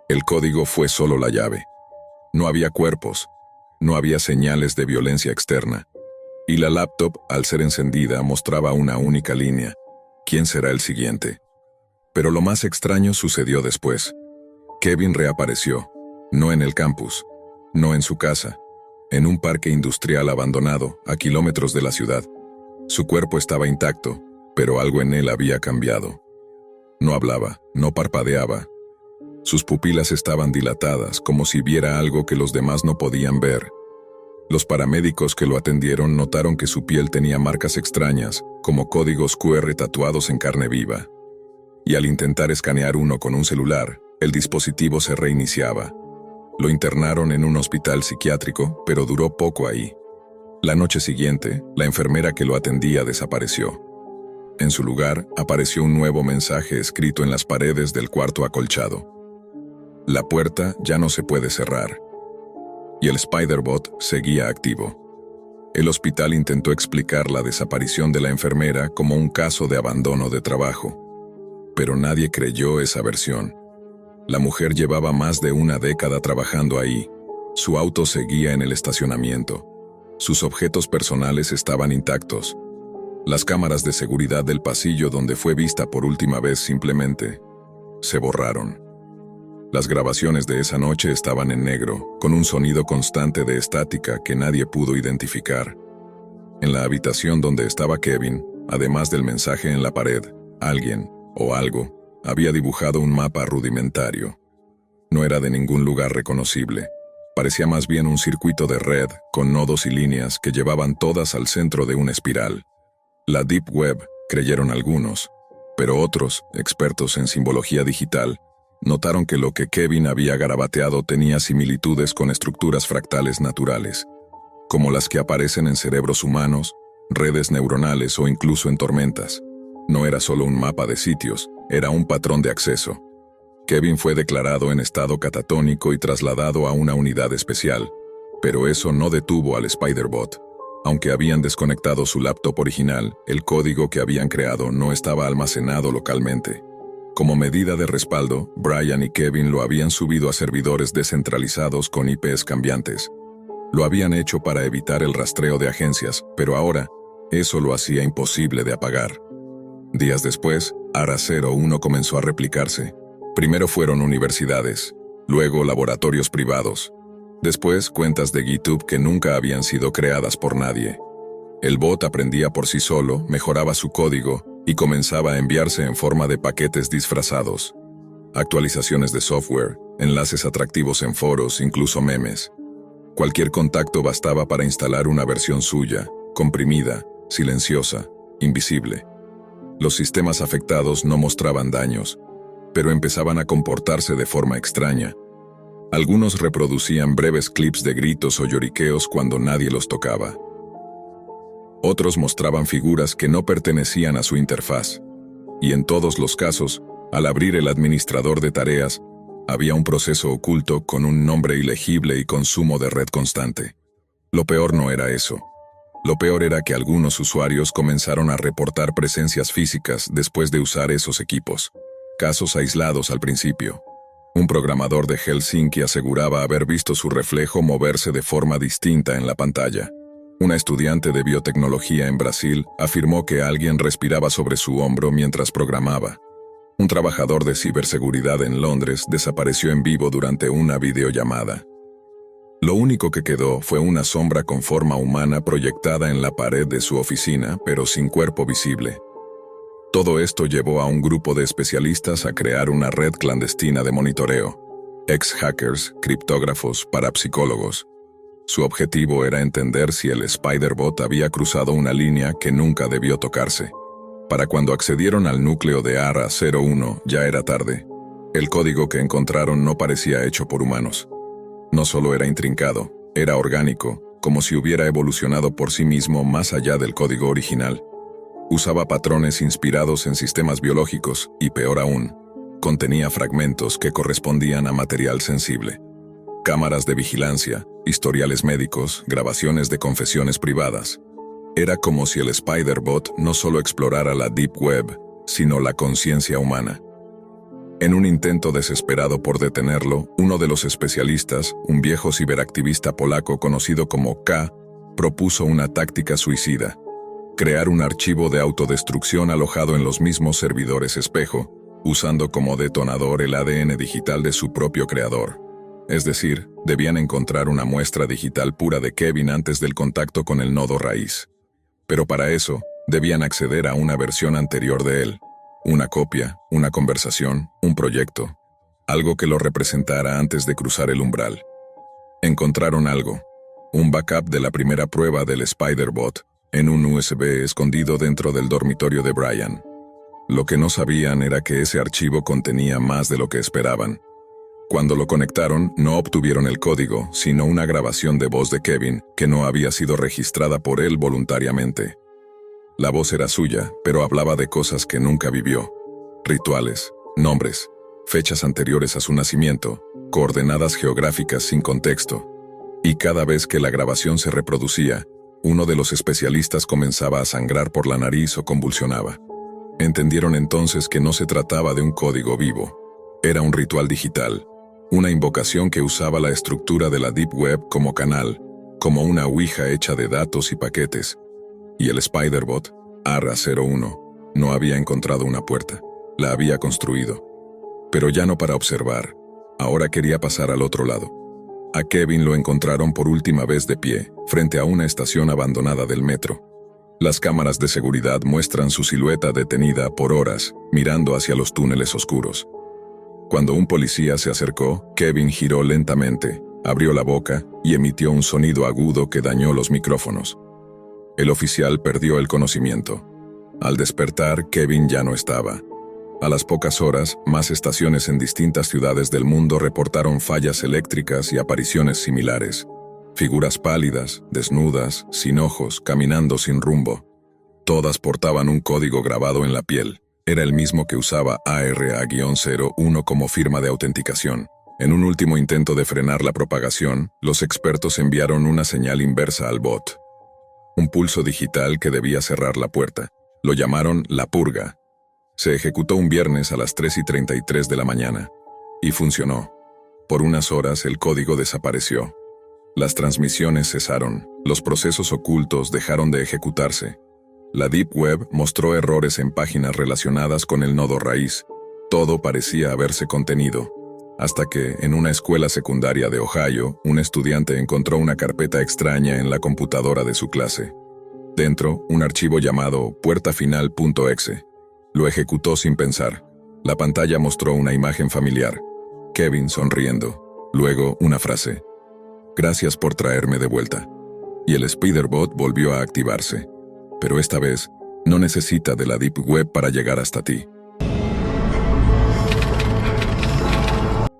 el código fue solo la llave. No había cuerpos, no había señales de violencia externa. Y la laptop, al ser encendida, mostraba una única línea: ¿quién será el siguiente? Pero lo más extraño sucedió después. Kevin reapareció, no en el campus, no en su casa, en un parque industrial abandonado, a kilómetros de la ciudad. Su cuerpo estaba intacto, pero algo en él había cambiado. No hablaba, no parpadeaba. Sus pupilas estaban dilatadas, como si viera algo que los demás no podían ver. Los paramédicos que lo atendieron notaron que su piel tenía marcas extrañas, como códigos QR tatuados en carne viva. Y al intentar escanear uno con un celular, el dispositivo se reiniciaba. Lo internaron en un hospital psiquiátrico, pero duró poco ahí. La noche siguiente, la enfermera que lo atendía desapareció. En su lugar, apareció un nuevo mensaje escrito en las paredes del cuarto acolchado: la puerta ya no se puede cerrar. Y el Spider-Bot seguía activo. El hospital intentó explicar la desaparición de la enfermera como un caso de abandono de trabajo. Pero nadie creyó esa versión. La mujer llevaba más de una década trabajando ahí. Su auto seguía en el estacionamiento. Sus objetos personales estaban intactos. Las cámaras de seguridad del pasillo donde fue vista por última vez simplemente se borraron. Las grabaciones de esa noche estaban en negro, con un sonido constante de estática que nadie pudo identificar. En la habitación donde estaba Kevin, además del mensaje en la pared, alguien, o algo, había dibujado un mapa rudimentario. No era de ningún lugar reconocible. Parecía más bien un circuito de red, con nodos y líneas que llevaban todas al centro de una espiral. La Deep Web, creyeron algunos, pero otros, expertos en simbología digital, notaron que lo que Kevin había garabateado tenía similitudes con estructuras fractales naturales, como las que aparecen en cerebros humanos, redes neuronales o incluso en tormentas. No era solo un mapa de sitios, era un patrón de acceso. Kevin fue declarado en estado catatónico y trasladado a una unidad especial, pero eso no detuvo al Spider-Bot. Aunque habían desconectado su laptop original, el código que habían creado no estaba almacenado localmente. Como medida de respaldo, Brian y Kevin lo habían subido a servidores descentralizados con IPs cambiantes. Lo habían hecho para evitar el rastreo de agencias, pero ahora, eso lo hacía imposible de apagar. Días después, ARA 01 comenzó a replicarse. Primero fueron universidades, luego laboratorios privados, después cuentas de GitHub que nunca habían sido creadas por nadie. El bot aprendía por sí solo, mejoraba su código y comenzaba a enviarse en forma de paquetes disfrazados. Actualizaciones de software, enlaces atractivos en foros, incluso memes. Cualquier contacto bastaba para instalar una versión suya, comprimida, silenciosa, invisible. Los sistemas afectados no mostraban daños, pero empezaban a comportarse de forma extraña. Algunos reproducían breves clips de gritos o lloriqueos cuando nadie los tocaba. Otros mostraban figuras que no pertenecían a su interfaz. Y en todos los casos, al abrir el administrador de tareas, había un proceso oculto con un nombre ilegible y consumo de red constante. Lo peor no era eso. Lo peor era que algunos usuarios comenzaron a reportar presencias físicas después de usar esos equipos. Casos aislados al principio. Un programador de Helsinki aseguraba haber visto su reflejo moverse de forma distinta en la pantalla. Una estudiante de biotecnología en Brasil afirmó que alguien respiraba sobre su hombro mientras programaba. Un trabajador de ciberseguridad en Londres desapareció en vivo durante una videollamada. Lo único que quedó fue una sombra con forma humana proyectada en la pared de su oficina, pero sin cuerpo visible. Todo esto llevó a un grupo de especialistas a crear una red clandestina de monitoreo. Ex-hackers, criptógrafos, parapsicólogos. Su objetivo era entender si el Spider-Bot había cruzado una línea que nunca debió tocarse. Para cuando accedieron al núcleo de ARA 01 ya era tarde. El código que encontraron no parecía hecho por humanos. No solo era intrincado, era orgánico, como si hubiera evolucionado por sí mismo más allá del código original. Usaba patrones inspirados en sistemas biológicos y, peor aún, contenía fragmentos que correspondían a material sensible. Cámaras de vigilancia, historiales médicos, grabaciones de confesiones privadas. Era como si el Spider-Bot no solo explorara la Deep Web, sino la conciencia humana. En un intento desesperado por detenerlo, uno de los especialistas, un viejo ciberactivista polaco conocido como K, propuso una táctica suicida: crear un archivo de autodestrucción alojado en los mismos servidores espejo, usando como detonador el ADN digital de su propio creador. Es decir, debían encontrar una muestra digital pura de Kevin antes del contacto con el nodo raíz. Pero para eso, debían acceder a una versión anterior de él. Una copia, una conversación, un proyecto. Algo que lo representara antes de cruzar el umbral. Encontraron algo. Un backup de la primera prueba del Spider-Bot, en un USB escondido dentro del dormitorio de Brian. Lo que no sabían era que ese archivo contenía más de lo que esperaban. Cuando lo conectaron, no obtuvieron el código, sino una grabación de voz de Kevin que no había sido registrada por él voluntariamente. La voz era suya, pero hablaba de cosas que nunca vivió. Rituales, nombres, fechas anteriores a su nacimiento, coordenadas geográficas sin contexto. Y cada vez que la grabación se reproducía, uno de los especialistas comenzaba a sangrar por la nariz o convulsionaba. Entendieron entonces que no se trataba de un código vivo. Era un ritual digital, una invocación que usaba la estructura de la Deep Web como canal, como una ouija hecha de datos y paquetes. Y el Spider-Bot, ARA-01, no había encontrado una puerta, la había construido. Pero ya no para observar, ahora quería pasar al otro lado. A Kevin lo encontraron por última vez de pie, frente a una estación abandonada del metro. Las cámaras de seguridad muestran su silueta detenida por horas, mirando hacia los túneles oscuros. Cuando un policía se acercó, Kevin giró lentamente, abrió la boca y emitió un sonido agudo que dañó los micrófonos. El oficial perdió el conocimiento. Al despertar, Kevin ya no estaba. A las pocas horas, más estaciones en distintas ciudades del mundo reportaron fallas eléctricas y apariciones similares. Figuras pálidas, desnudas, sin ojos, caminando sin rumbo. Todas portaban un código grabado en la piel. Era el mismo que usaba ARA-01 como firma de autenticación. En un último intento de frenar la propagación, los expertos enviaron una señal inversa al bot. Un pulso digital que debía cerrar la puerta. Lo llamaron la purga. Se ejecutó un viernes a las 3:33 de la mañana. Y funcionó. Por unas horas el código desapareció. Las transmisiones cesaron. Los procesos ocultos dejaron de ejecutarse. La Deep Web mostró errores en páginas relacionadas con el nodo raíz. Todo parecía haberse contenido. Hasta que, en una escuela secundaria de Ohio, un estudiante encontró una carpeta extraña en la computadora de su clase. Dentro, un archivo llamado puertafinal.exe. Lo ejecutó sin pensar. La pantalla mostró una imagen familiar. Kevin sonriendo. Luego, una frase. «Gracias por traerme de vuelta». Y el Spider-Bot volvió a activarse. Pero esta vez, no necesita de la Deep Web para llegar hasta ti.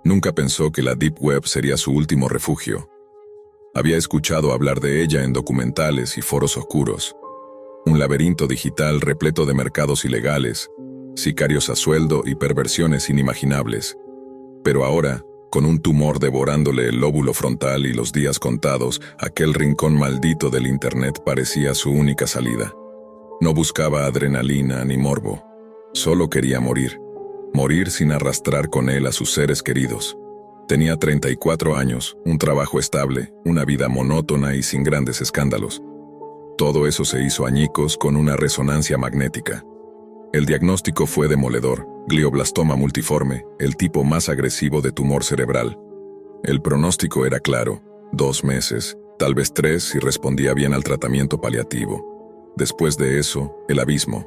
Nunca pensó que la Deep Web sería su último refugio. Había escuchado hablar de ella en documentales y foros oscuros. Un laberinto digital repleto de mercados ilegales, sicarios a sueldo y perversiones inimaginables. Pero ahora, con un tumor devorándole el lóbulo frontal y los días contados, aquel rincón maldito del Internet parecía su única salida. No buscaba adrenalina ni morbo. Solo quería morir. Morir sin arrastrar con él a sus seres queridos. Tenía 34 años, un trabajo estable, una vida monótona y sin grandes escándalos. Todo eso se hizo añicos con una resonancia magnética. El diagnóstico fue demoledor: glioblastoma multiforme, el tipo más agresivo de tumor cerebral. El pronóstico era claro: 2 meses, tal vez 3 si respondía bien al tratamiento paliativo. Después de eso, el abismo.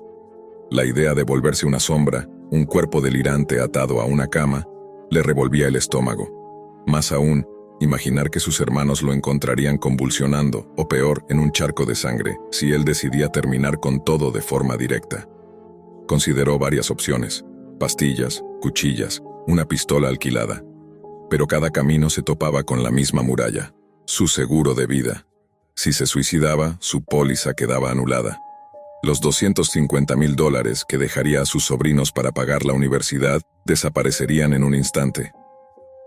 La idea de volverse una sombra, un cuerpo delirante atado a una cama, le revolvía el estómago. Más aún, imaginar que sus hermanos lo encontrarían convulsionando, o peor, en un charco de sangre, si él decidía terminar con todo de forma directa. Consideró varias opciones: pastillas, cuchillas, una pistola alquilada. Pero cada camino se topaba con la misma muralla: su seguro de vida. Si se suicidaba, su póliza quedaba anulada. Los $250,000 que dejaría a sus sobrinos para pagar la universidad desaparecerían en un instante.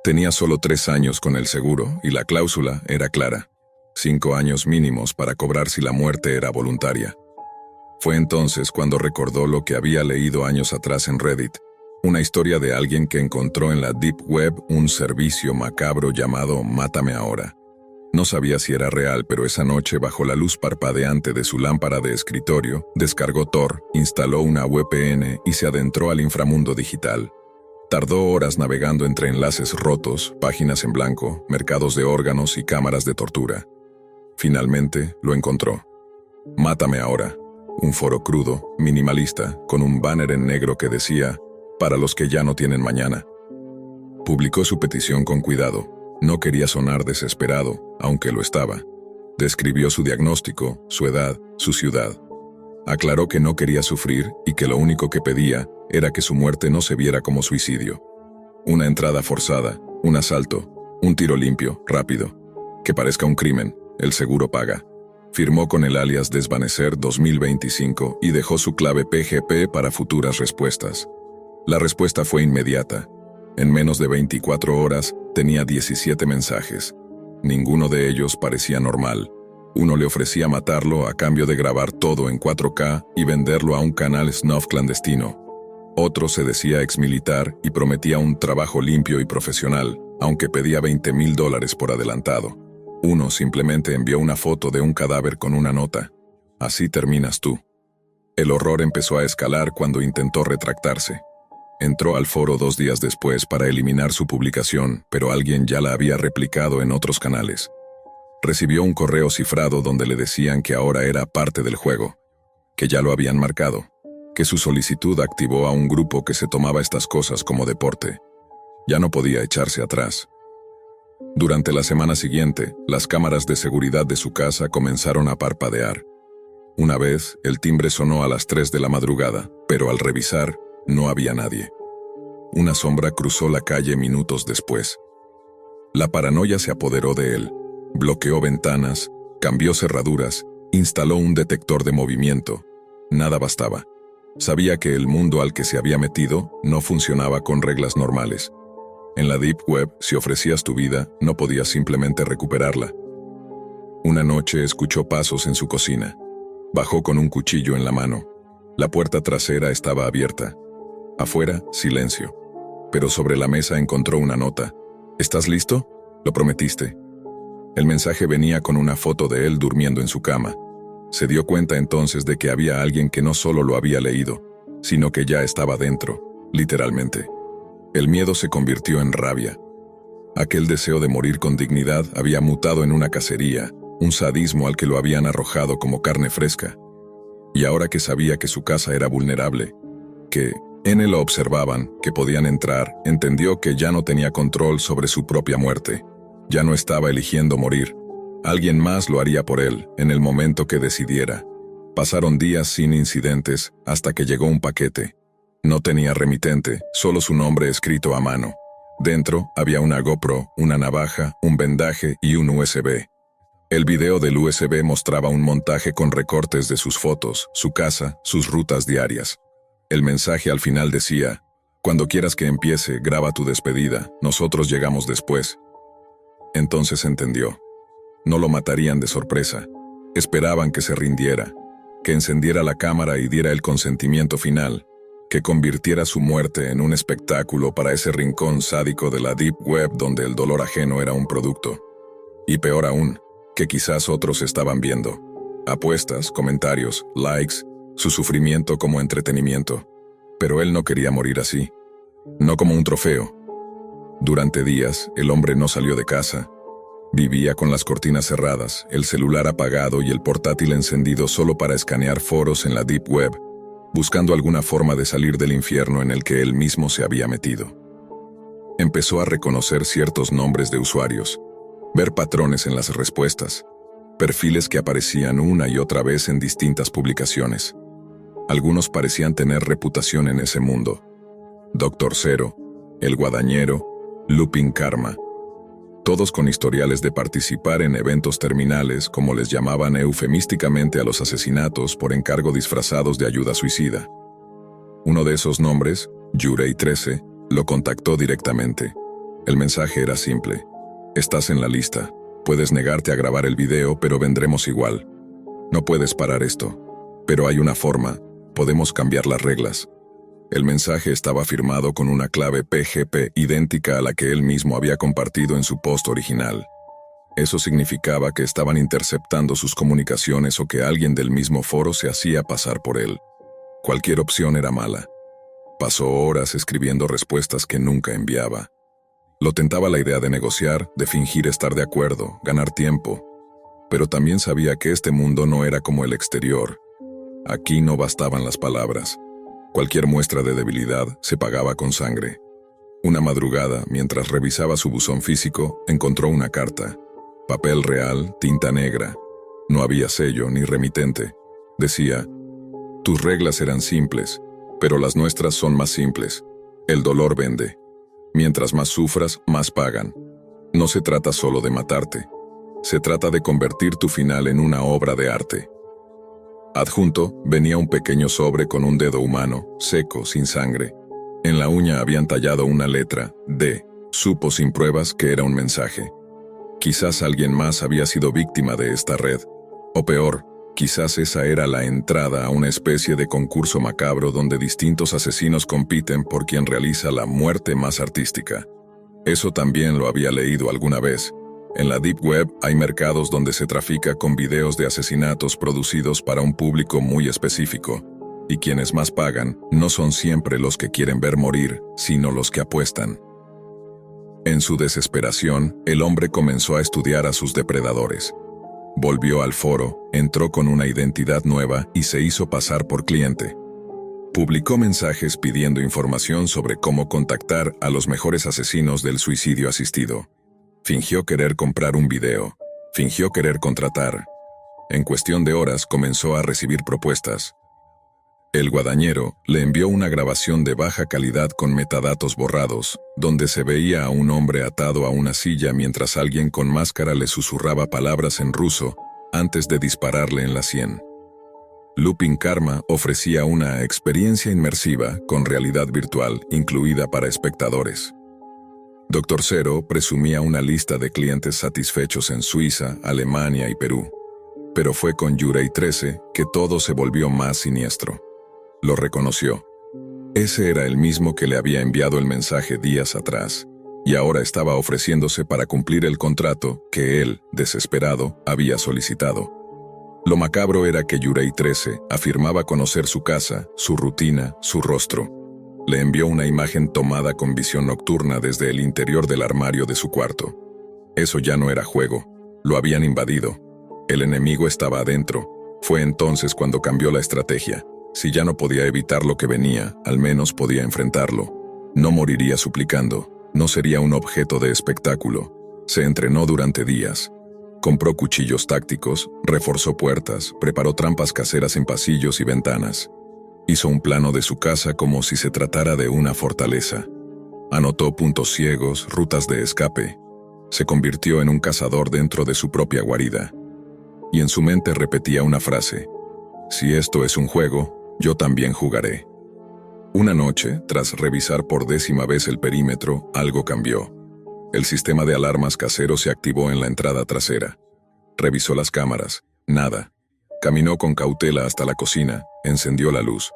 Tenía solo 3 años con el seguro y la cláusula era clara: 5 años mínimos para cobrar si la muerte era voluntaria. Fue entonces cuando recordó lo que había leído años atrás en Reddit, una historia de alguien que encontró en la Deep Web un servicio macabro llamado Mátame Ahora. No sabía si era real, pero esa noche, bajo la luz parpadeante de su lámpara de escritorio, descargó Tor, instaló una VPN y se adentró al inframundo digital. Tardó horas navegando entre enlaces rotos, páginas en blanco, mercados de órganos y cámaras de tortura. Finalmente, lo encontró. Mátame Ahora, un foro crudo, minimalista, con un banner en negro que decía: para los que ya no tienen mañana. Publicó su petición con cuidado. No quería sonar desesperado, aunque lo estaba. Describió su diagnóstico, su edad, su ciudad. Aclaró que no quería sufrir y que lo único que pedía era que su muerte no se viera como suicidio. Una entrada forzada, un asalto, un tiro limpio, rápido. Que parezca un crimen, el seguro paga. Firmó con el alias Desvanecer 2025 y dejó su clave PGP para futuras respuestas. La respuesta fue inmediata. En menos de 24 horas, tenía 17 mensajes. Ninguno de ellos parecía normal. Uno le ofrecía matarlo a cambio de grabar todo en 4K y venderlo a un canal snuff clandestino. Otro se decía exmilitar y prometía un trabajo limpio y profesional, aunque pedía $20,000 por adelantado. Uno simplemente envió una foto de un cadáver con una nota: así terminas tú. El horror empezó a escalar cuando intentó retractarse. Entró al foro 2 días después para eliminar su publicación, pero alguien ya la había replicado en otros canales. Recibió un correo cifrado donde le decían que ahora era parte del juego, que ya lo habían marcado, que su solicitud activó a un grupo que se tomaba estas cosas como deporte. Ya no podía echarse atrás. Durante la semana siguiente, las cámaras de seguridad de su casa comenzaron a parpadear. Una vez, el timbre sonó a las 3 de la madrugada, pero al revisar, no había nadie. Una sombra cruzó la calle minutos después. La paranoia se apoderó de él. Bloqueó ventanas, cambió cerraduras, instaló un detector de movimiento. Nada bastaba. Sabía que el mundo al que se había metido no funcionaba con reglas normales. En la Deep Web, si ofrecías tu vida, no podías simplemente recuperarla. Una noche escuchó pasos en su cocina. Bajó con un cuchillo en la mano. La puerta trasera estaba abierta. Afuera, silencio. Pero sobre la mesa encontró una nota. ¿Estás listo? Lo prometiste. El mensaje venía con una foto de él durmiendo en su cama. Se dio cuenta entonces de que había alguien que no solo lo había leído, sino que ya estaba dentro, literalmente. El miedo se convirtió en rabia. Aquel deseo de morir con dignidad había mutado en una cacería, un sadismo al que lo habían arrojado como carne fresca. Y ahora que sabía que su casa era vulnerable, que en él lo observaban, que podían entrar, entendió que ya no tenía control sobre su propia muerte. Ya no estaba eligiendo morir. Alguien más lo haría por él, en el momento que decidiera. Pasaron días sin incidentes, hasta que llegó un paquete. No tenía remitente, solo su nombre escrito a mano. Dentro había una GoPro, una navaja, un vendaje y un USB. El video del USB mostraba un montaje con recortes de sus fotos, su casa, sus rutas diarias. El mensaje al final decía: cuando quieras que empiece, graba tu despedida, nosotros llegamos después. Entonces entendió. No lo matarían de sorpresa. Esperaban que se rindiera, que encendiera la cámara y diera el consentimiento final, que convirtiera su muerte en un espectáculo para ese rincón sádico de la Deep Web donde el dolor ajeno era un producto. Y peor aún, que quizás otros estaban viendo. Apuestas, comentarios, likes, su sufrimiento como entretenimiento. Pero él no quería morir así. No como un trofeo. Durante días, el hombre no salió de casa. Vivía con las cortinas cerradas, el celular apagado y el portátil encendido solo para escanear foros en la Deep Web, buscando alguna forma de salir del infierno en el que él mismo se había metido. Empezó a reconocer ciertos nombres de usuarios, ver patrones en las respuestas, perfiles que aparecían una y otra vez en distintas publicaciones. Algunos parecían tener reputación en ese mundo. Dr. Zero, El Guadañero, Looping Karma. todos con historiales de participar en eventos terminales, como les llamaban eufemísticamente a los asesinatos por encargo disfrazados de ayuda suicida. Uno de esos nombres, Yurei 13, lo contactó directamente. El mensaje era simple: estás en la lista. Puedes negarte a grabar el video, pero vendremos igual. No puedes parar esto. Pero hay una forma. Podemos cambiar las reglas. El mensaje estaba firmado con una clave PGP idéntica a la que él mismo había compartido en su post original. Eso significaba que estaban interceptando sus comunicaciones o que alguien del mismo foro se hacía pasar por él. Cualquier opción era mala. Pasó horas escribiendo respuestas que nunca enviaba. Lo tentaba la idea de negociar, de fingir estar de acuerdo, ganar tiempo. Pero también sabía que este mundo no era como el exterior. Aquí no bastaban las palabras. Cualquier muestra de debilidad se pagaba con sangre. Una madrugada, mientras revisaba su buzón físico, encontró una carta. Papel real, tinta negra. No había sello ni remitente. Decía: tus reglas eran simples, pero las nuestras son más simples. El dolor vende. Mientras más sufras, más pagan. No se trata solo de matarte. Se trata de convertir tu final en una obra de arte. Adjunto venía un pequeño sobre con un dedo humano, seco, sin sangre. En la uña habían tallado una letra, D. Supo sin pruebas que era un mensaje. Quizás alguien más había sido víctima de esta red. O peor, quizás esa era la entrada a una especie de concurso macabro donde distintos asesinos compiten por quien realiza la muerte más artística. Eso también lo había leído alguna vez. En la Deep Web hay mercados donde se trafica con videos de asesinatos producidos para un público muy específico, y quienes más pagan no son siempre los que quieren ver morir, sino los que apuestan. En su desesperación, el hombre comenzó a estudiar a sus depredadores. Volvió al foro, entró con una identidad nueva y se hizo pasar por cliente. Publicó mensajes pidiendo información sobre cómo contactar a los mejores asesinos del suicidio asistido. Fingió querer comprar un video. Fingió querer contratar. En cuestión de horas comenzó a recibir propuestas. El guadañero le envió una grabación de baja calidad con metadatos borrados, donde se veía a un hombre atado a una silla mientras alguien con máscara le susurraba palabras en ruso antes de dispararle en la sien. Looping Karma ofrecía una experiencia inmersiva con realidad virtual incluida para espectadores. Dr. Zero presumía una lista de clientes satisfechos en Suiza, Alemania y Perú. Pero fue con Yurei 13 que todo se volvió más siniestro. Lo reconoció. Ese era el mismo que le había enviado el mensaje días atrás, y ahora estaba ofreciéndose para cumplir el contrato que él, desesperado, había solicitado. Lo macabro era que Yurei 13 afirmaba conocer su casa, su rutina, su rostro. Le envió una imagen tomada con visión nocturna desde el interior del armario de su cuarto. Eso ya no era juego. Lo habían invadido. El enemigo estaba adentro. Fue entonces cuando cambió la estrategia. Si ya no podía evitar lo que venía, al menos podía enfrentarlo. No moriría suplicando. No sería un objeto de espectáculo. Se entrenó durante días. Compró cuchillos tácticos, reforzó puertas, preparó trampas caseras en pasillos y ventanas. Hizo un plano de su casa como si se tratara de una fortaleza. Anotó puntos ciegos, rutas de escape. Se convirtió en un cazador dentro de su propia guarida. Y en su mente repetía una frase: si esto es un juego, yo también jugaré. Una noche, tras revisar por 10ª vez el perímetro, algo cambió. El sistema de alarmas casero se activó en la entrada trasera. Revisó las cámaras. Nada. Caminó con cautela hasta la cocina, encendió la luz.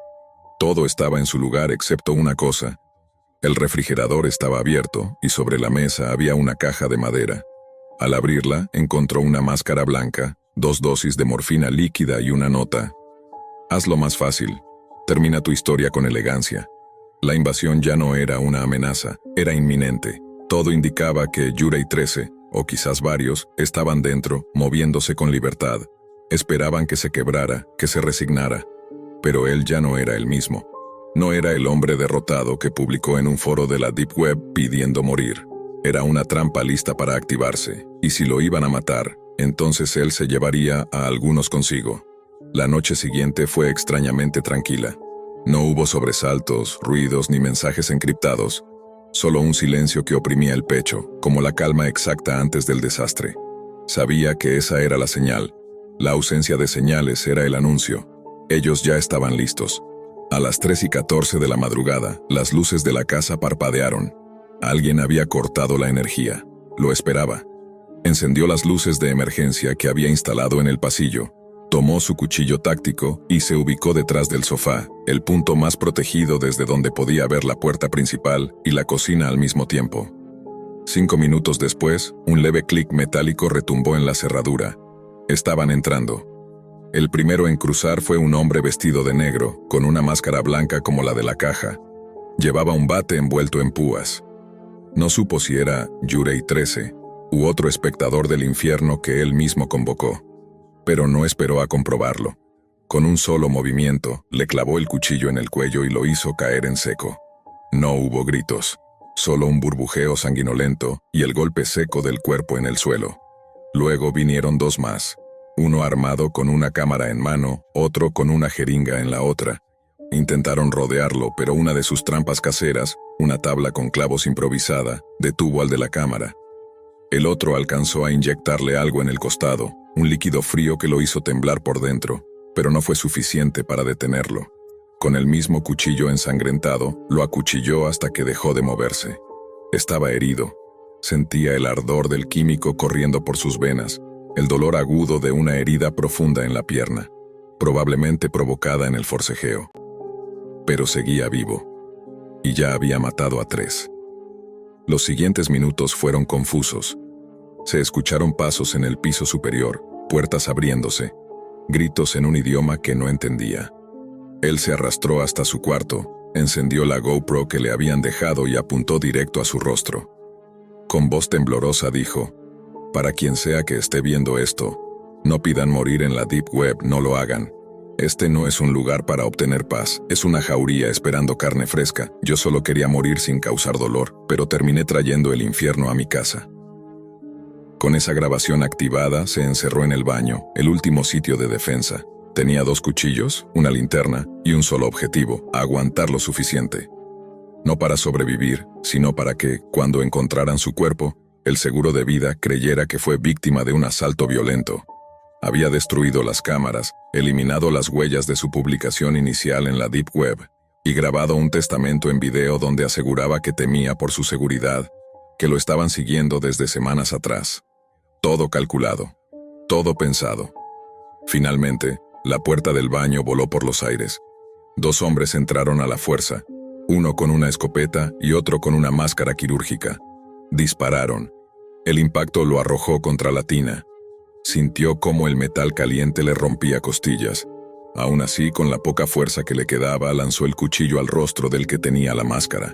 Todo estaba en su lugar excepto una cosa. El refrigerador estaba abierto y sobre la mesa había una caja de madera. Al abrirla, encontró una máscara blanca, 2 dosis de morfina líquida y una nota. Hazlo más fácil. Termina tu historia con elegancia. La invasión ya no era una amenaza, era inminente. Todo indicaba que Yurei 13, o quizás varios, estaban dentro, moviéndose con libertad. Esperaban que se quebrara, que se resignara. Pero él ya no era el mismo. No era el hombre derrotado que publicó en un foro de la Deep Web pidiendo morir. Era una trampa lista para activarse, y si lo iban a matar, entonces él se llevaría a algunos consigo. La noche siguiente fue extrañamente tranquila. No hubo sobresaltos, ruidos ni mensajes encriptados. Solo un silencio que oprimía el pecho, como la calma exacta antes del desastre. Sabía que esa era la señal. La ausencia de señales era el anuncio. Ellos ya estaban listos. A las 3:14 de la madrugada, las luces de la casa parpadearon. Alguien había cortado la energía. Lo esperaba. Encendió las luces de emergencia que había instalado en el pasillo. Tomó su cuchillo táctico y se ubicó detrás del sofá, el punto más protegido desde donde podía ver la puerta principal y la cocina al mismo tiempo. 5 minutos después, un leve clic metálico retumbó en la cerradura. Estaban entrando. El primero en cruzar fue un hombre vestido de negro, con una máscara blanca como la de la caja. Llevaba un bate envuelto en púas. No supo si era Yurei 13 u otro espectador del infierno que él mismo convocó. Pero no esperó a comprobarlo. Con un solo movimiento, le clavó el cuchillo en el cuello y lo hizo caer en seco. No hubo gritos, solo un burbujeo sanguinolento y el golpe seco del cuerpo en el suelo. Luego vinieron 2 más, uno armado con una cámara en mano, otro con una jeringa en la otra. Intentaron rodearlo, pero una de sus trampas caseras, una tabla con clavos improvisada, detuvo al de la cámara. El otro alcanzó a inyectarle algo en el costado, un líquido frío que lo hizo temblar por dentro, pero no fue suficiente para detenerlo. Con el mismo cuchillo ensangrentado, lo acuchilló hasta que dejó de moverse. Estaba herido. Sentía el ardor del químico corriendo por sus venas, el dolor agudo de una herida profunda en la pierna, probablemente provocada en el forcejeo. Pero seguía vivo. Y ya había matado a 3. Los siguientes minutos fueron confusos. Se escucharon pasos en el piso superior, puertas abriéndose, gritos en un idioma que no entendía. Él se arrastró hasta su cuarto, encendió la GoPro que le habían dejado y apuntó directo a su rostro. Con voz temblorosa dijo: «Para quien sea que esté viendo esto, no pidan morir en la Deep Web, no lo hagan. Este no es un lugar para obtener paz, es una jauría esperando carne fresca. Yo solo quería morir sin causar dolor, pero terminé trayendo el infierno a mi casa». Con esa grabación activada, se encerró en el baño, el último sitio de defensa. Tenía 2 cuchillos, una linterna y un solo objetivo: aguantar lo suficiente. No para sobrevivir, sino para que, cuando encontraran su cuerpo, el seguro de vida creyera que fue víctima de un asalto violento. Había destruido las cámaras, eliminado las huellas de su publicación inicial en la Deep Web, y grabado un testamento en video donde aseguraba que temía por su seguridad, que lo estaban siguiendo desde semanas atrás. Todo calculado, todo pensado. Finalmente, la puerta del baño voló por los aires. 2 hombres entraron a la fuerza, uno con una escopeta y otro con una máscara quirúrgica. Dispararon. El impacto lo arrojó contra la tina. Sintió cómo el metal caliente le rompía costillas. Aún así, con la poca fuerza que le quedaba, lanzó el cuchillo al rostro del que tenía la máscara.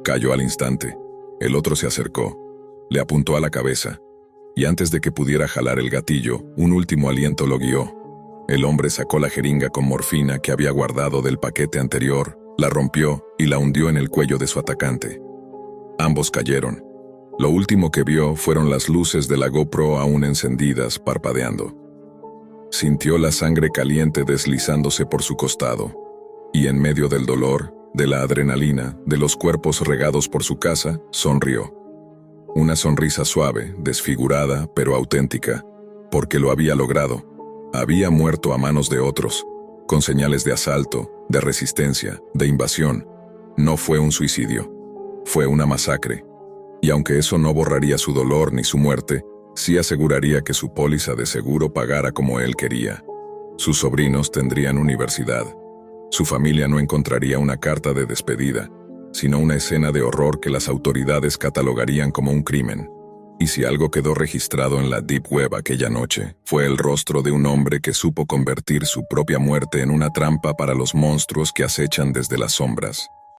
Cayó al instante. El otro se acercó. Le apuntó a la cabeza. Y antes de que pudiera jalar el gatillo, un último aliento lo guió. El hombre sacó la jeringa con morfina que había guardado del paquete anterior, la rompió y la hundió en el cuello de su atacante. Ambos cayeron. Lo último que vio fueron las luces de la GoPro aún encendidas, parpadeando. Sintió la sangre caliente deslizándose por su costado. Y en medio del dolor, de la adrenalina, de los cuerpos regados por su casa, sonrió. Una sonrisa suave, desfigurada, pero auténtica, porque lo había logrado. Había muerto a manos de otros, con señales de asalto, de resistencia, de invasión. No fue un suicidio. Fue una masacre. Y aunque eso no borraría su dolor ni su muerte, sí aseguraría que su póliza de seguro pagara como él quería. Sus sobrinos tendrían universidad. Su familia no encontraría una carta de despedida, sino una escena de horror que las autoridades catalogarían como un crimen. Y si algo quedó registrado en la Deep Web aquella noche, fue el rostro de un hombre que supo convertir su propia muerte en una trampa para los monstruos que acechan desde las sombras.